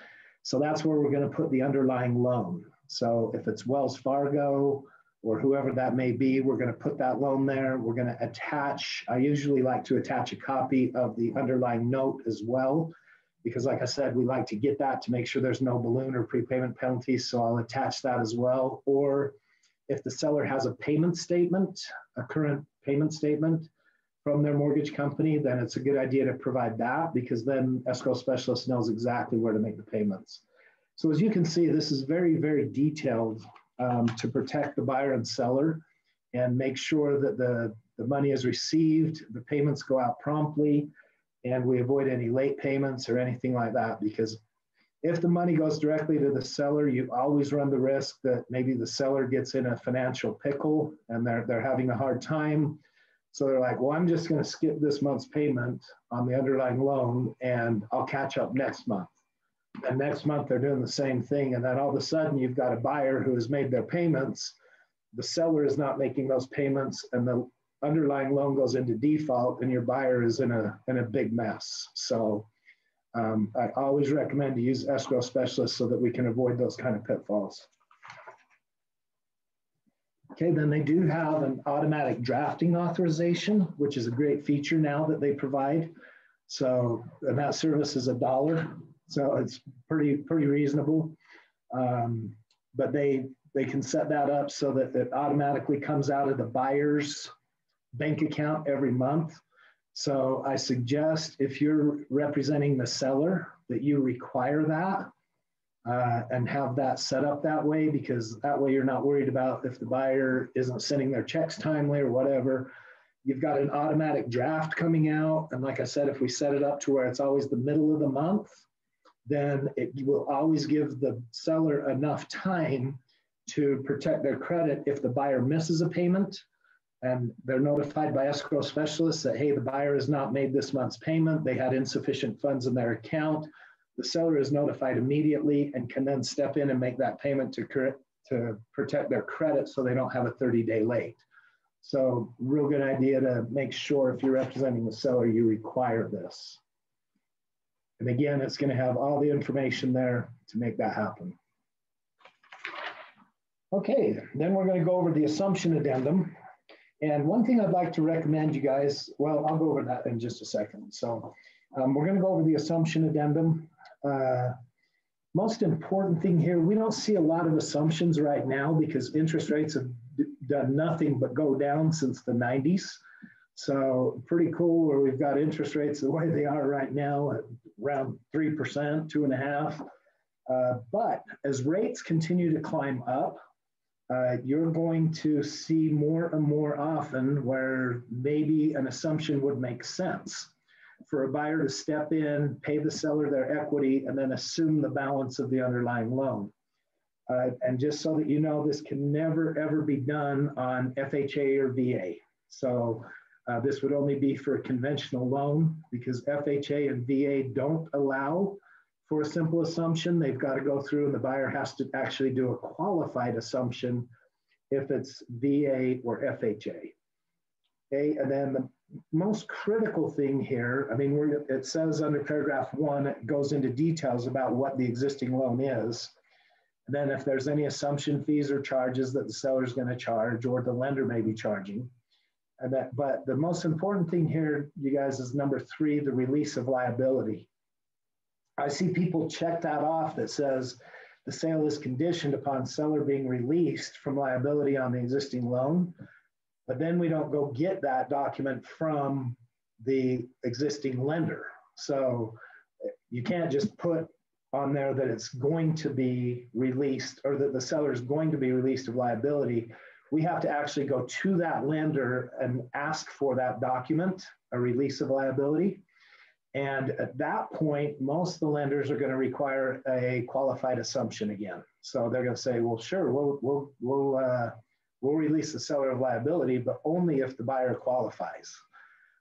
So that's where we're going to put the underlying loan. So if it's Wells Fargo or whoever that may be, we're going to put that loan there. We're going to attach, I usually like to attach a copy of the underlying note as well, because like I said, we like to get that to make sure there's no balloon or prepayment penalties. So I'll attach that as well. Or if the seller has a payment statement, a current payment statement from their mortgage company, then it's a good idea to provide that, because then escrow specialist knows exactly where to make the payments. So as you can see, this is very, very detailed to protect the buyer and seller and make sure that the money is received, the payments go out promptly, and we avoid any late payments or anything like that. Because if the money goes directly to the seller, you always run the risk that maybe the seller gets in a financial pickle and they're having a hard time. So they're like, well, I'm just going to skip this month's payment on the underlying loan and I'll catch up next month. And next month they're doing the same thing. And then all of a sudden you've got a buyer who has made their payments. The seller is not making those payments and the underlying loan goes into default and your buyer is in a big mess. So I always recommend to use escrow specialists so that we can avoid those kind of pitfalls. Okay, then they do have an automatic drafting authorization, which is a great feature now that they provide. So, and that service is $1. So it's pretty reasonable. But they can set that up so that it automatically comes out of the buyer's bank account every month. So I suggest if you're representing the seller that you require that and have that set up that way, because that way you're not worried about if the buyer isn't sending their checks timely or whatever. You've got an automatic draft coming out. And like I said, if we set it up to where it's always the middle of the month, then it will always give the seller enough time to protect their credit if the buyer misses a payment. and they're notified by escrow specialists that, hey, the buyer has not made this month's payment. They had insufficient funds in their account. The seller is notified immediately and can then step in and make that payment to protect their credit so they don't have a 30-day late. So real good idea to make sure if you're representing the seller, you require this. And again, it's going to have all the information there to make that happen. Okay, then we're going to go over the Assumption Addendum. And one thing I'd like to recommend you guys, well, I'll go over that in just a second. So we're going to go over the Assumption Addendum. Most important thing here, we don't see a lot of assumptions right now because interest rates have done nothing but go down since the 90s. So pretty cool where we've got interest rates the way they are right now at around 3%, 2.5%. But as rates continue to climb up, you're going to see more and more often where maybe an assumption would make sense for a buyer to step in, pay the seller their equity, and then assume the balance of the underlying loan. And just so that you know, this can never, ever be done on FHA or VA. So this would only be for a conventional loan because FHA and VA don't allow for a simple assumption. They've got to go through and the buyer has to actually do a qualified assumption if it's VA or FHA. Okay, and then the most critical thing here, I mean, it says under paragraph 1, it goes into details about what the existing loan is. And then if there's any assumption fees or charges that the seller is going to charge or the lender may be charging. And that, but the most important thing here, you guys, is number 3, the release of liability. I see people check that off that says the sale is conditioned upon seller being released from liability on the existing loan. But then we don't go get that document from the existing lender. So you can't just put on there that it's going to be released or that the seller is going to be released of liability. We have to actually go to that lender and ask for that document, a release of liability. And at that point, most of the lenders are going to require a qualified assumption again. So they're going to say, well, sure, we'll release the seller of liability, but only if the buyer qualifies.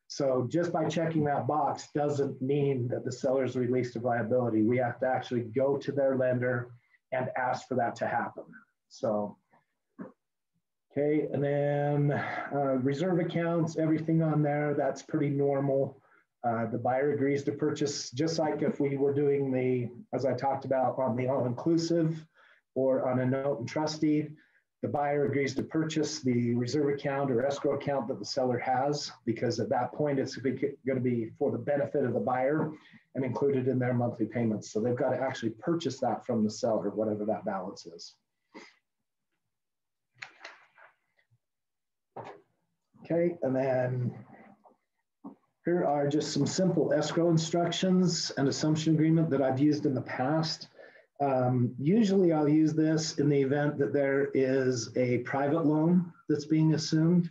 So just by checking that box doesn't mean that the seller is released of liability. We have to actually go to their lender and ask for that to happen. So, okay, and then reserve accounts, everything on there, that's pretty normal. The buyer agrees to purchase, just like if we were doing the, as I talked about, on the all-inclusive or on a note and trust deed, the buyer agrees to purchase the reserve account or escrow account that the seller has, because at that point, it's going to be for the benefit of the buyer and included in their monthly payments. So they've got to actually purchase that from the seller, whatever that balance is. Okay, and then here are just some simple escrow instructions and assumption agreement that I've used in the past. Usually I'll use this in the event that there is a private loan that's being assumed.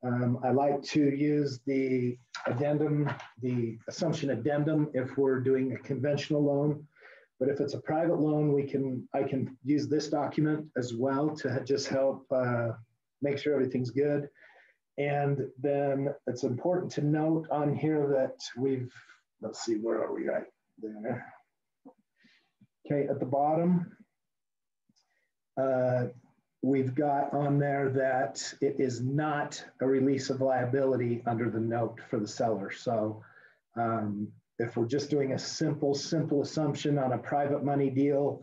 I like to use the addendum, the assumption addendum, if we're doing a conventional loan. But if it's a private loan, I can use this document as well to just help make sure everything's good. And then it's important to note on here that let's see, where are we right there? Okay, at the bottom, we've got on there that it is not a release of liability under the note for the seller. So if we're just doing a simple assumption on a private money deal,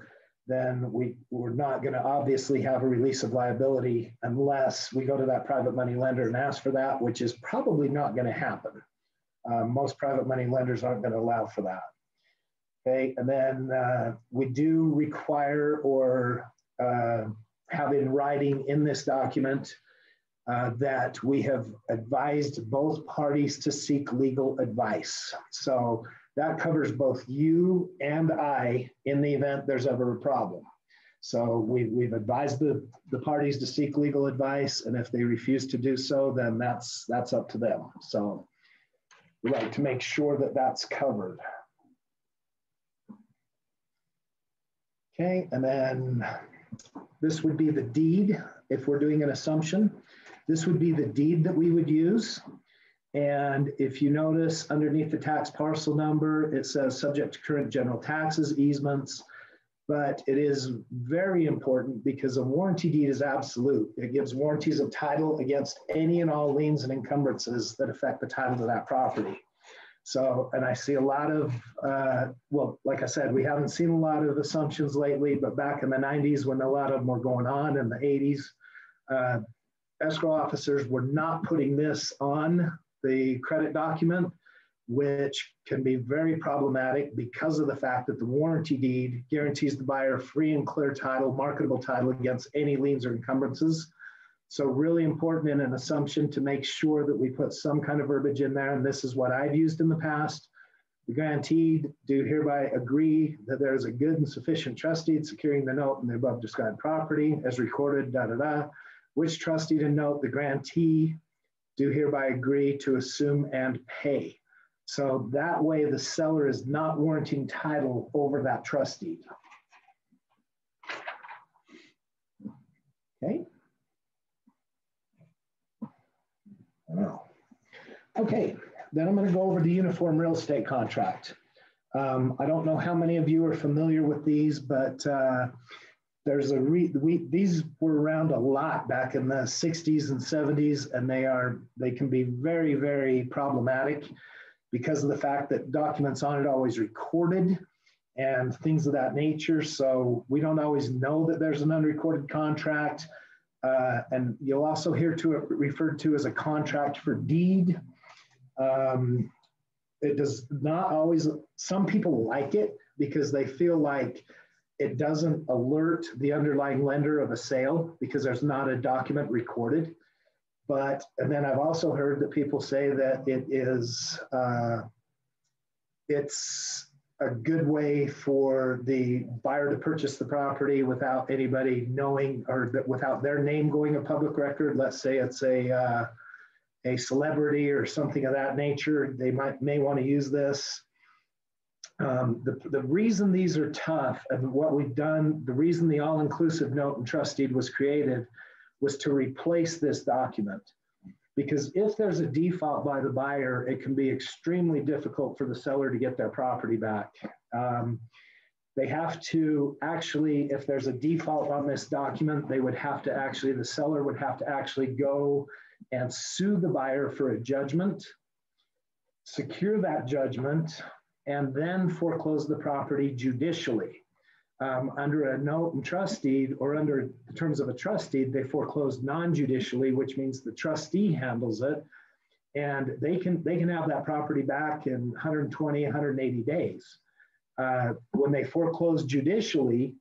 then we're not going to obviously have a release of liability unless we go to that private money lender and ask for that, which is probably not going to happen. Most private money lenders aren't going to allow for that. Okay, and then we do require or have in writing in this document that we have advised both parties to seek legal advice. So that covers both you and I in the event there's ever a problem. So we've advised the parties to seek legal advice, and if they refuse to do so, then that's up to them. So we like to make sure that that's covered. Okay, and then this would be the deed if we're doing an assumption. This would be the deed that we would use. And if you notice underneath the tax parcel number, it says subject to current general taxes, easements, but it is very important because a warranty deed is absolute. It gives warranties of title against any and all liens and encumbrances that affect the title of that property. So, and I see a lot of, well, like I said, we haven't seen a lot of assumptions lately, but back in the 90s when a lot of them were going on in the 80s, escrow officers were not putting this on the credit document, which can be very problematic because of the fact that the warranty deed guarantees the buyer free and clear title, marketable title against any liens or encumbrances. So really important in an assumption to make sure that we put some kind of verbiage in there, and this is what I've used in the past. The grantee do hereby agree that there is a good and sufficient trust deed securing the note in the above described property as recorded, which trustee to note the grantee do hereby agree to assume and pay. So that way the seller is not warranting title over that trust deed. Okay. Okay, then I'm going to go over the uniform real estate contract. I don't know how many of you are familiar with these, but there's these were around a lot back in the 60s and 70s, and they can be very, very problematic because of the fact that documents aren't always recorded and things of that nature. So we don't always know that there's an unrecorded contract. And you'll also hear it referred to as a contract for deed. It does not always, some people like it because they feel like it doesn't alert the underlying lender of a sale because there's not a document recorded. But, and then I've also heard that people say that it is, it's a good way for the buyer to purchase the property without anybody knowing, or that without their name going a public record. Let's say it's a celebrity or something of that nature. They may want to use this. The reason these are tough and what we've done, the reason the all-inclusive note and trust deed was created was to replace this document. Because if there's a default by the buyer, it can be extremely difficult for the seller to get their property back. They have to actually, if there's a default on this document, they would have to actually, the seller would have to actually go and sue the buyer for a judgment, secure that judgment, and then foreclose the property judicially. Under a note and trust deed, or under the terms of a trust deed, they foreclose non-judicially, which means the trustee handles it, and they can have that property back in 120, 180 days. When they foreclose judicially,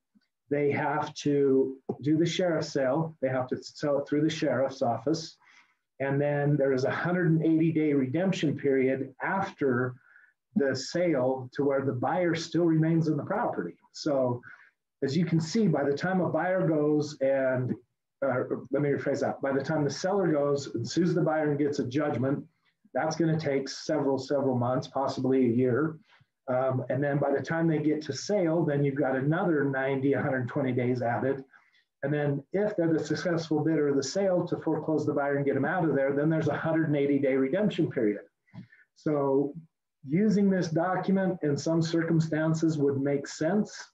they have to do the sheriff's sale. They have to sell it through the sheriff's office, and then there is a 180-day redemption period after the sale to where the buyer still remains in the property. So as you can see, by the time a buyer goes and, let me rephrase that, by the time the seller goes and sues the buyer and gets a judgment, that's going to take several months, possibly a year. And then by the time they get to sale, then you've got another 90, 120 days added. And then if they're the successful bidder of the sale to foreclose the buyer and get them out of there, then there's a 180-day redemption period. So using this document in some circumstances would make sense,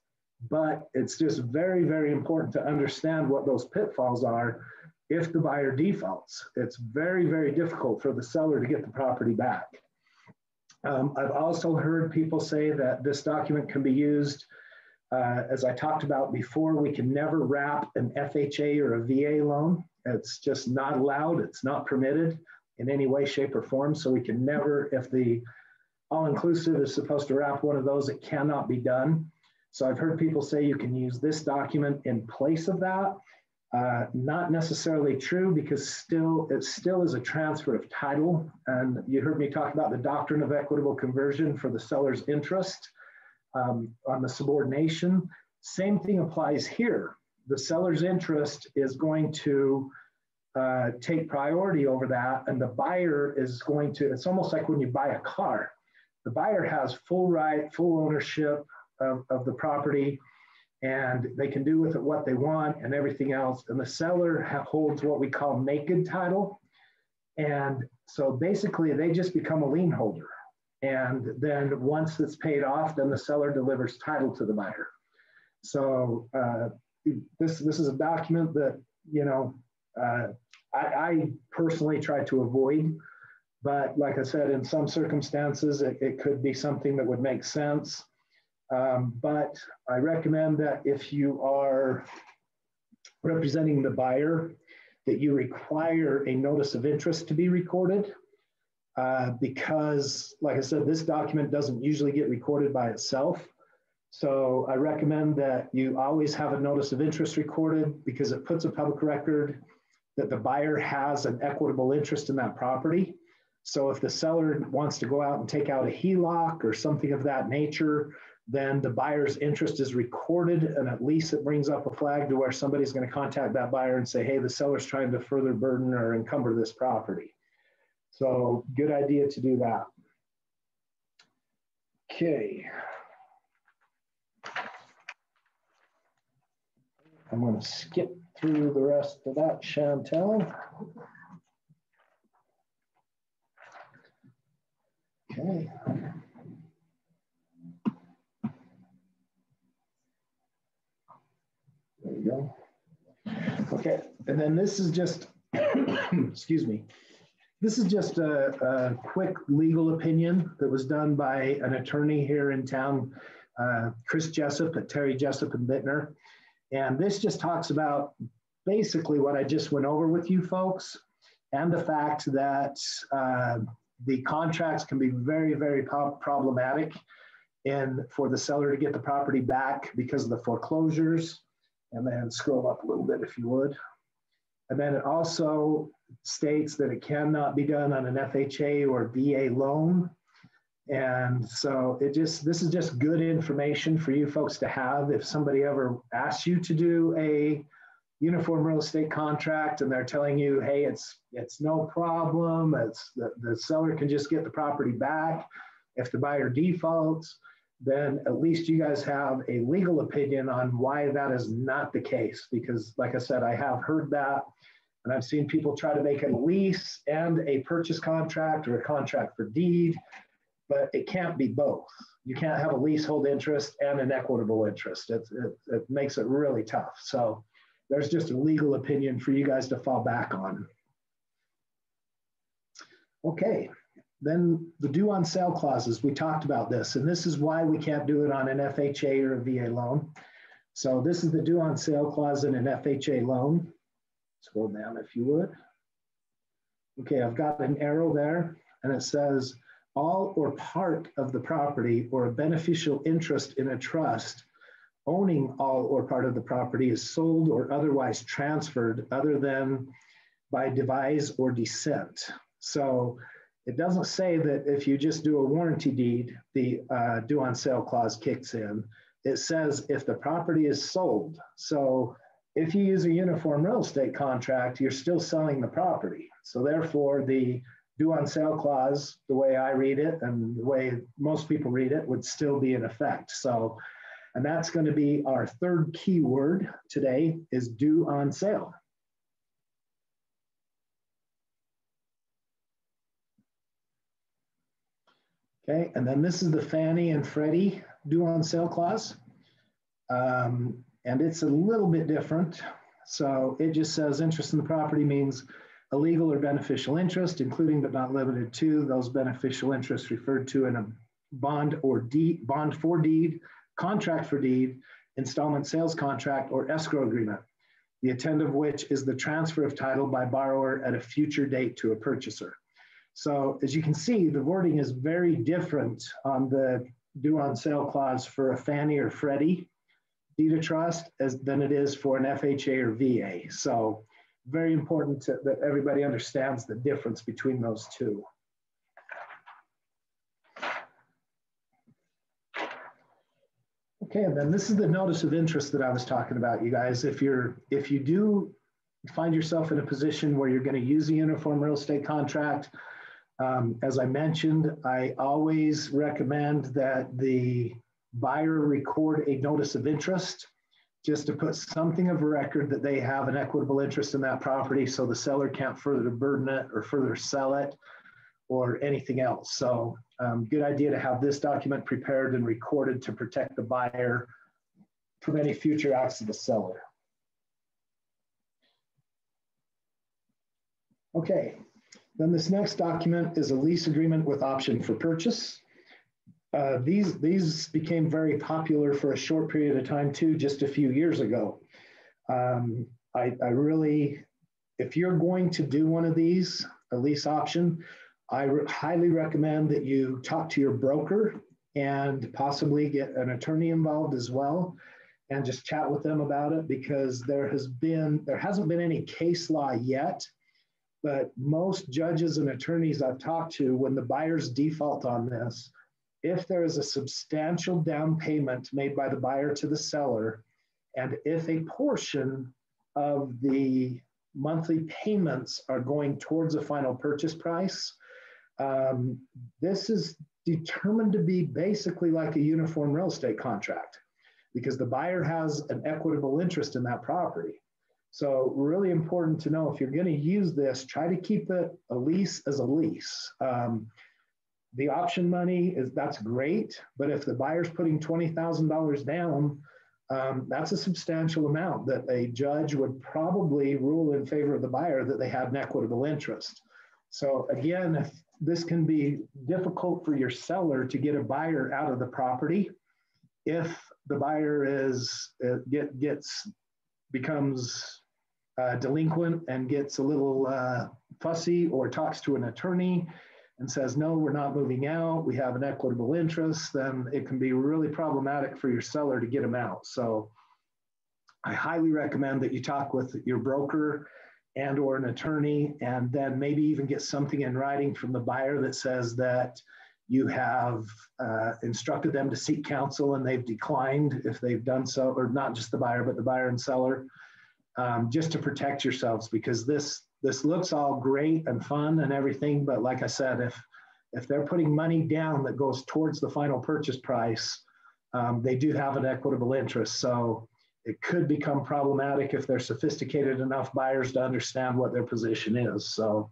but it's just very, very important to understand what those pitfalls are if the buyer defaults. It's very, very difficult for the seller to get the property back. I've also heard people say that this document can be used, as I talked about before, we can never wrap an FHA or a VA loan. It's just not allowed. It's not permitted in any way, shape, or form. So we can never, if the all-inclusive is supposed to wrap one of those, it cannot be done. So I've heard people say you can use this document in place of that. Not necessarily true, because it still is a transfer of title. And you heard me talk about the doctrine of equitable conversion for the seller's interest on the subordination. Same thing applies here. The seller's interest is going to take priority over that, and the buyer is going to, it's almost like when you buy a car. The buyer has full right, full ownership of the property. and they can do with it what they want and everything else. And the seller holds what we call naked title. And so basically they just become a lien holder. And then once it's paid off, then the seller delivers title to the buyer. So this is a document that, you know, I personally try to avoid, but like I said, in some circumstances, it could be something that would make sense. But I recommend that if you are representing the buyer, that you require a notice of interest to be recorded, because, like I said, this document doesn't usually get recorded by itself. So I recommend that you always have a notice of interest recorded, because it puts a public record that the buyer has an equitable interest in that property. So if the seller wants to go out and take out a HELOC or something of that nature, then the buyer's interest is recorded, and at least it brings up a flag to where somebody's going to contact that buyer and say, hey, the seller's trying to further burden or encumber this property. So good idea to do that. Okay. I'm going to skip through the rest of that, Chantel. Okay. There you go. Okay, and then this is just, excuse me, this is just a quick legal opinion that was done by an attorney here in town, Chris Jessup at Terry Jessup and Bittner. And this just talks about basically what I just went over with you folks, and the fact that the contracts can be very, very problematic and for the seller to get the property back because of the foreclosures. And then scroll up a little bit if you would. And then it also states that it cannot be done on an FHA or VA loan. And so this is just good information for you folks to have if somebody ever asks you to do a uniform real estate contract and they're telling you, hey, it's no problem, the seller can just get the property back. If the buyer defaults, then at least you guys have a legal opinion on why that is not the case. Because like I said, I have heard that, and I've seen people try to make a lease and a purchase contract or a contract for deed, but it can't be both. You can't have a leasehold interest and an equitable interest. It makes it really tough. So there's just a legal opinion for you guys to fall back on. Okay. Then the due on sale clauses, we talked about this, and this is why we can't do it on an FHA or a VA loan. So this is the due on sale clause in an FHA loan. Scroll down if you would. Okay, I've got an arrow there, and it says all or part of the property or a beneficial interest in a trust owning all or part of the property is sold or otherwise transferred other than by devise or descent. So it doesn't say that if you just do a warranty deed, the due on sale clause kicks in. It says if the property is sold. So if you use a uniform real estate contract, you're still selling the property. So therefore the due on sale clause, the way I read it and the way most people read it, would still be in effect. So, and that's going to be our third keyword today, is due on sale. Okay, and then this is the Fannie and Freddie due on sale clause. And it's a little bit different. So it just says interest in the property means a legal or beneficial interest, including but not limited to those beneficial interests referred to in a bond or deed, bond for deed, contract for deed, installment sales contract, or escrow agreement, the intent of which is the transfer of title by borrower at a future date to a purchaser. So as you can see, the wording is very different on the due on sale clause for a Fannie or Freddie deed of trust than it is for an FHA or VA. So very important that everybody understands the difference between those two. Okay, and then this is the notice of interest that I was talking about, you guys. If you do find yourself in a position where you're going to use a uniform real estate contract, as I mentioned, I always recommend that the buyer record a notice of interest. just to put something of record that they have an equitable interest in that property so the seller can't further burden it or further sell it or anything else. So good idea to have this document prepared and recorded to protect the buyer from any future acts of the seller. Okay, then this next document is a lease agreement with option for purchase. These became very popular for a short period of time too, just a few years ago. I really, if you're going to do one of these, a lease option, I highly recommend that you talk to your broker and possibly get an attorney involved as well and just chat with them about it, because there hasn't been any case law yet, but most judges and attorneys I've talked to, when the buyers default on this, if there is a substantial down payment made by the buyer to the seller, and if a portion of the monthly payments are going towards a final purchase price, this is determined to be basically like a uniform real estate contract, because the buyer has an equitable interest in that property. So really important to know, if you're going to use this, try to keep it a lease as a lease. The option money that's great, but if the buyer's putting $20,000 down, that's a substantial amount that a judge would probably rule in favor of the buyer that they had an equitable interest. So again, if this can be difficult for your seller to get a buyer out of the property, if the buyer becomes delinquent and gets a little fussy, or talks to an attorney and says, no, we're not moving out, we have an equitable interest, then it can be really problematic for your seller to get them out. So I highly recommend that you talk with your broker and or an attorney, and then maybe even get something in writing from the buyer that says that you have instructed them to seek counsel and they've declined if they've done so, or not just the buyer, but the buyer and seller, just to protect yourselves, because this looks all great and fun and everything, but like I said, if they're putting money down that goes towards the final purchase price, they do have an equitable interest. So it could become problematic if they're sophisticated enough buyers to understand what their position is. So,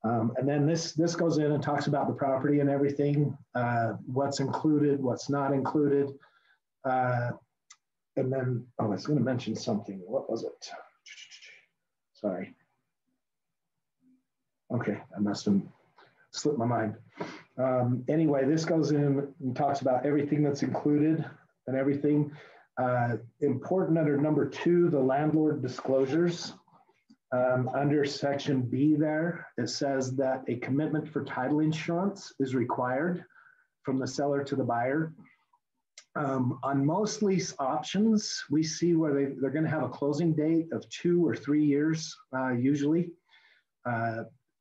and then this goes in and talks about the property and everything, what's included, what's not included. And then, I was going to mention something. What was it? Sorry. Okay, I must have slipped my mind. Anyway, this goes in and talks about everything that's included and everything. Important under number 2, the landlord disclosures. Under section B there, it says that a commitment for title insurance is required from the seller to the buyer. On most lease options, we see where they're going to have a closing date of 2 or 3 years, usually.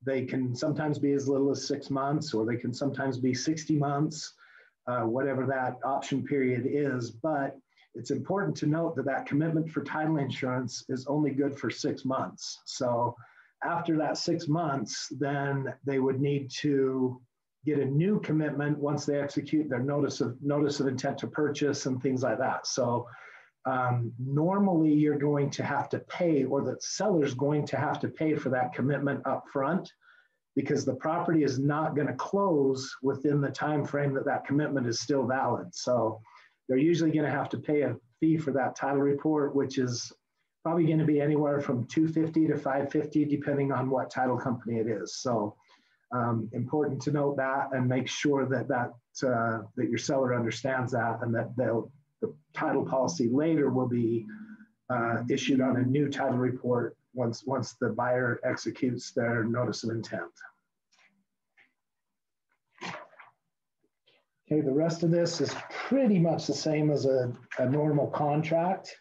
They can sometimes be as little as 6 months, or they can sometimes be 60 months, whatever that option period is. But it's important to note that that commitment for title insurance is only good for 6 months. So after that 6 months, then they would need to get a new commitment once they execute their notice of intent to purchase and things like that. So normally you're going to have to pay, or the seller's going to have to pay for that commitment up front, because the property is not going to close within the time frame that commitment is still valid. So they're usually going to have to pay a fee for that title report, which is probably going to be anywhere from $250 to $550, depending on what title company it is. So important to note that, and make sure that your seller understands that, and that the title policy later will be issued on a new title report once the buyer executes their notice of intent. Okay, the rest of this is pretty much the same as a normal contract.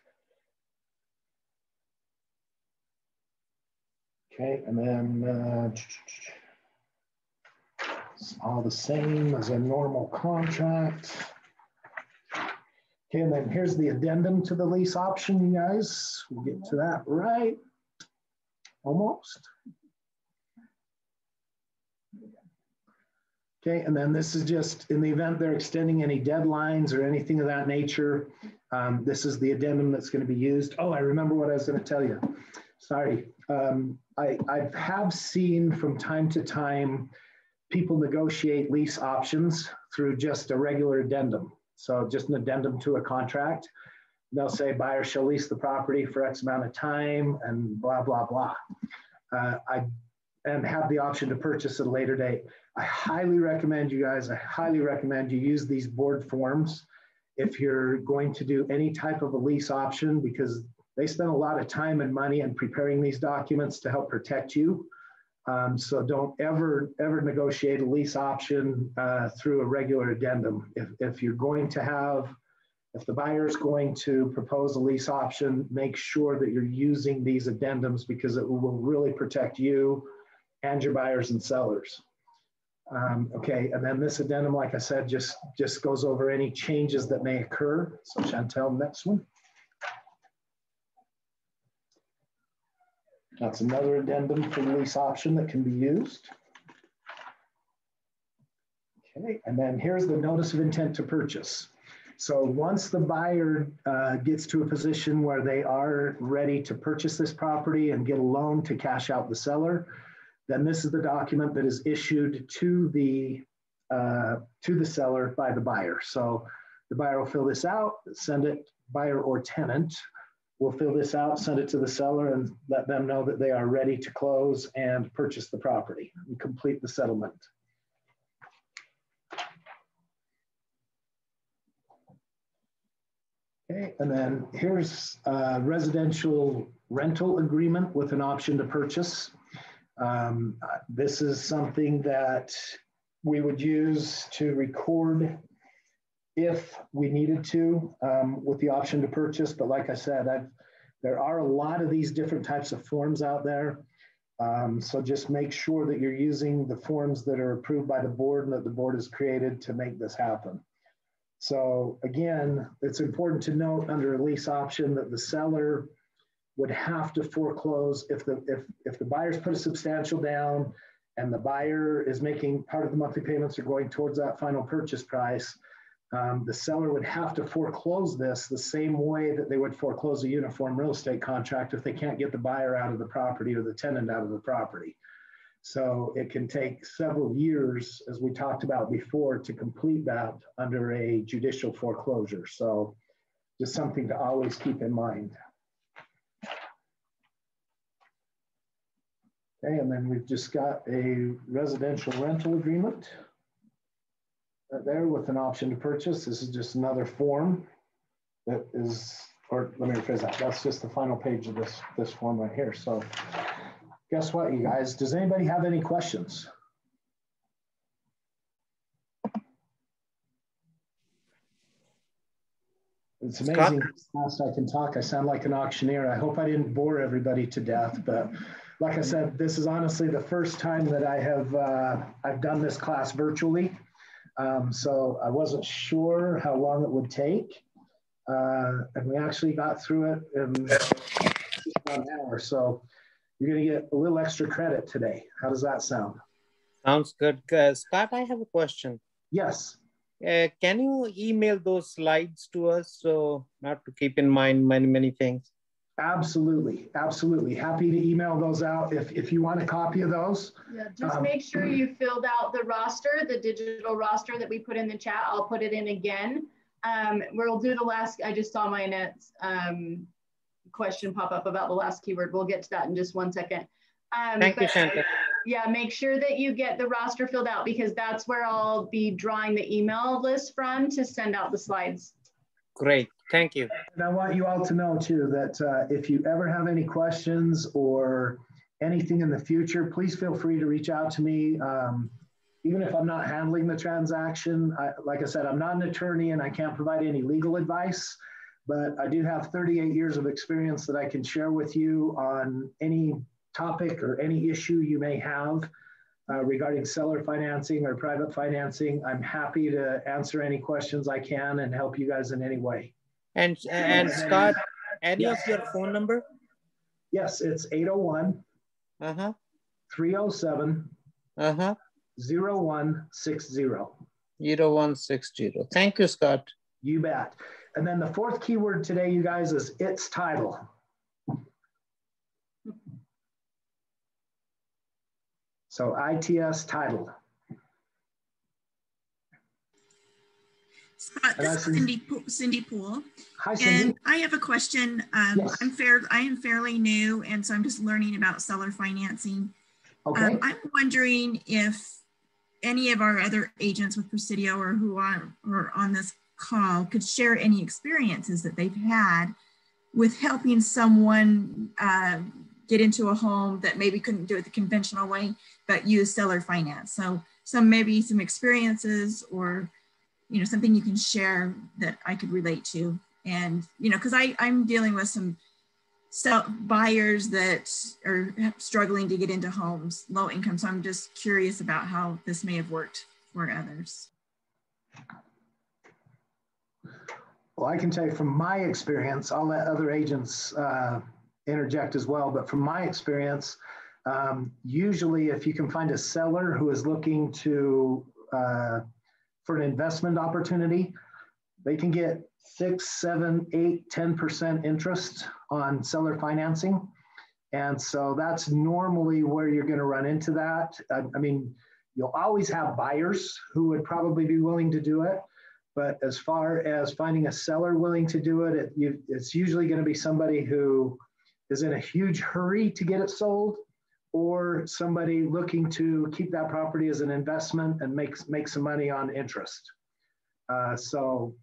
Okay, and then it's all the same as a normal contract. Okay, and then here's the addendum to the lease option, you guys. We'll get to that right. Almost. Okay, and then this is just in the event they're extending any deadlines or anything of that nature. This is the addendum that's going to be used. Oh, I remember what I was going to tell you. Sorry. I have seen from time to time people negotiate lease options through just a regular addendum. So just an addendum to a contract. They'll say buyer shall lease the property for X amount of time and blah, blah, blah. And have the option to purchase at a later date. I highly recommend you guys, I highly recommend you use these board forms if you're going to do any type of a lease option, because they spend a lot of time and money in preparing these documents to help protect you. So don't ever negotiate a lease option through a regular addendum. If you're going to have, if the buyer is going to propose a lease option, make sure that you're using these addendums because it will really protect you and your buyers and sellers. Okay, and then this addendum, like I said, just goes over any changes that may occur. So Chantel, next one. That's another addendum for the lease option that can be used. Okay, and then here's the notice of intent to purchase. So once the buyer gets to a position where they are ready to purchase this property and get a loan to cash out the seller, then this is the document that is issued to the seller by the buyer. So the buyer will fill this out, send it, buyer or tenant will fill this out, send it to the seller and let them know that they are ready to close and purchase the property and complete the settlement. Okay, and then here's a residential rental agreement with an option to purchase. This is something that we would use to record if we needed to with the option to purchase. But like I said, there are a lot of these different types of forms out there. So just make sure that you're using the forms that are approved by the board and that the board has created to make this happen. So again, it's important to note under a lease option that the seller would have to foreclose if the buyer's put a substantial down and the buyer is making part of the monthly payments are going towards that final purchase price. The seller would have to foreclose this the same way that they would foreclose a uniform real estate contract if they can't get the buyer out of the property or the tenant out of the property. So it can take several years, as we talked about before, to complete that under a judicial foreclosure. So just something to always keep in mind. Okay, and then we've just got a residential rental agreement there with an option to purchase. This is just another form that is, or let me rephrase that. That's just the final page of this form right here. So guess what, you guys? Does anybody have any questions? It's amazing how fast I can talk. I sound like an auctioneer. I hope I didn't bore everybody to death, but like I said, this is honestly the first time that I have I've done this class virtually. So I wasn't sure how long it would take. And we actually got through it in just about an hour. So you're going to get a little extra credit today. How does that sound? Sounds good. Scott, I have a question. Yes. Can you email those slides to us so not to keep in mind many things? Absolutely. Absolutely. Happy to email those out if you want a copy of those. Yeah, just make sure you filled out the roster, the digital roster that we put in the chat. I'll put it in again. We'll do the last, I just saw my Annette's question pop up about the last keyword. We'll get to that in just 1 second. Thank you, Santa. Yeah, make sure that you get the roster filled out because that's where I'll be drawing the email list from to send out the slides. Great, thank you. And I want you all to know too that if you ever have any questions or anything in the future, please feel free to reach out to me. Even if I'm not handling the transaction, like I said, I'm not an attorney and I can't provide any legal advice, but I do have 38 years of experience that I can share with you on any topic or any issue you may have regarding seller financing or private financing. I'm happy to answer any questions I can and help you guys in any way. And Scott, any of your phone number? Yes, it's 801 307 0160. 0160. Thank you, Scott. You bet. And then the fourth keyword today, you guys, is its title. So ITS title. Scott, this is Cindy Poole. Hi, Cindy. And I have a question. Yes. I am fairly new, and so I'm just learning about seller financing. Okay. I'm wondering if any of our other agents with Presidio or who are on this call could share any experiences that they've had with helping someone get into a home that maybe couldn't do it the conventional way, but use seller finance. So maybe some experiences or, you know, something you can share that I could relate to. And, you know, because I'm dealing with some buyers that are struggling to get into homes, low income. So I'm just curious about how this may have worked for others. Well, I can tell you from my experience, I'll let other agents interject as well, but from my experience, usually if you can find a seller who is looking to, for an investment opportunity, they can get 6, 7, 8, 10% interest on seller financing. And so that's normally where you're going to run into that. I mean, you'll always have buyers who would probably be willing to do it. But as far as finding a seller willing to do it, it's usually going to be somebody who is in a huge hurry to get it sold, or somebody looking to keep that property as an investment and make some money on interest. So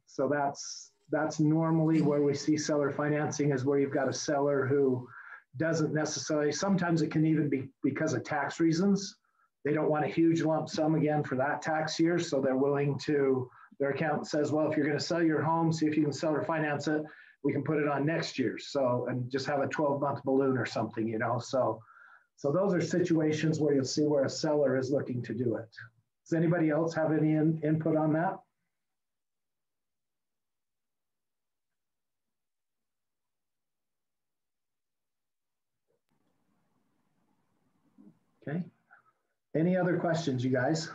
that's normally where we see seller financing, is where you've got a seller who doesn't necessarily, sometimes it can even be because of tax reasons. They don't want a huge lump sum again for that tax year, so they're willing to, their accountant says, well, if you're going to sell your home, see if you can seller finance it, we can put it on next year. So, and just have a 12-month balloon or something, you know. So those are situations where you'll see where a seller is looking to do it. Does anybody else have any input on that? Okay. Any other questions, you guys?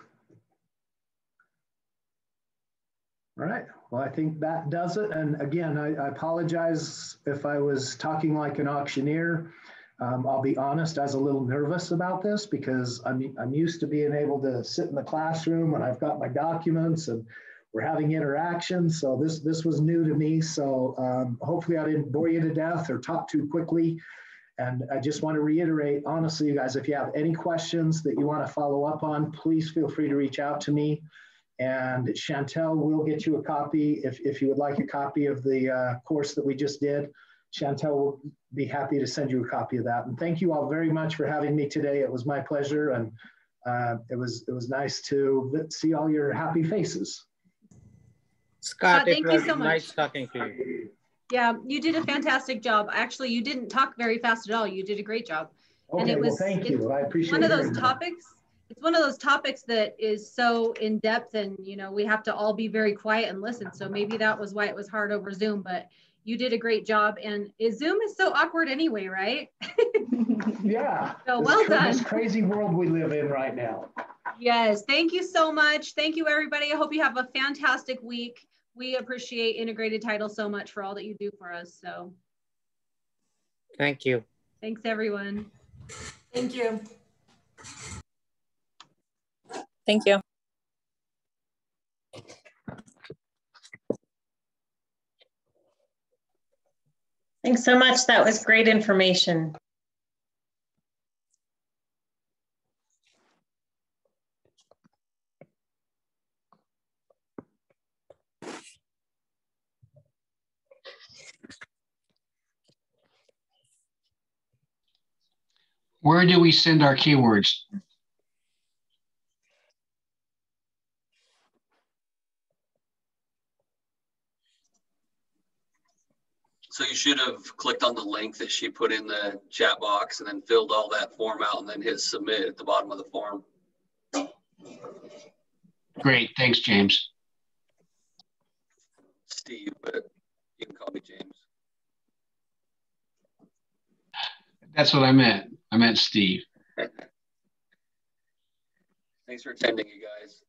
All right. Well, I think that does it. And again, I apologize if I was talking like an auctioneer. I'll be honest, I was a little nervous about this because I'm used to being able to sit in the classroom and I've got my documents and we're having interactions. So this was new to me. So hopefully I didn't bore you to death or talk too quickly. And I just want to reiterate, honestly, you guys, if you have any questions that you want to follow up on, please feel free to reach out to me. And Chantel will get you a copy if you would like a copy of the course that we just did. Chantel will be happy to send you a copy of that. And thank you all very much for having me today. It was my pleasure, and it was nice to see all your happy faces. Scott, thank you so much. Nice talking to you. Yeah, you did a fantastic job. Actually, you didn't talk very fast at all. You did a great job. Okay, and it was, well, thank you. I appreciate it. One of those topics. It's one of those topics that is so in depth, and you know we have to all be very quiet and listen. So maybe that was why it was hard over Zoom. But you did a great job. And Zoom is so awkward anyway, right? Yeah. So well done. This crazy world we live in right now. Yes. Thank you so much. Thank you, everybody. I hope you have a fantastic week. We appreciate Integrated Title so much for all that you do for us. So thank you. Thanks, everyone. Thank you. Thank you. Thanks so much. That was great information. Where do we send our keywords? So you should have clicked on the link that she put in the chat box and then filled all that form out and then hit submit at the bottom of the form. Great, thanks, James. Steve, but you can call me James. That's what I meant. I meant Steve. Thanks for attending, you guys.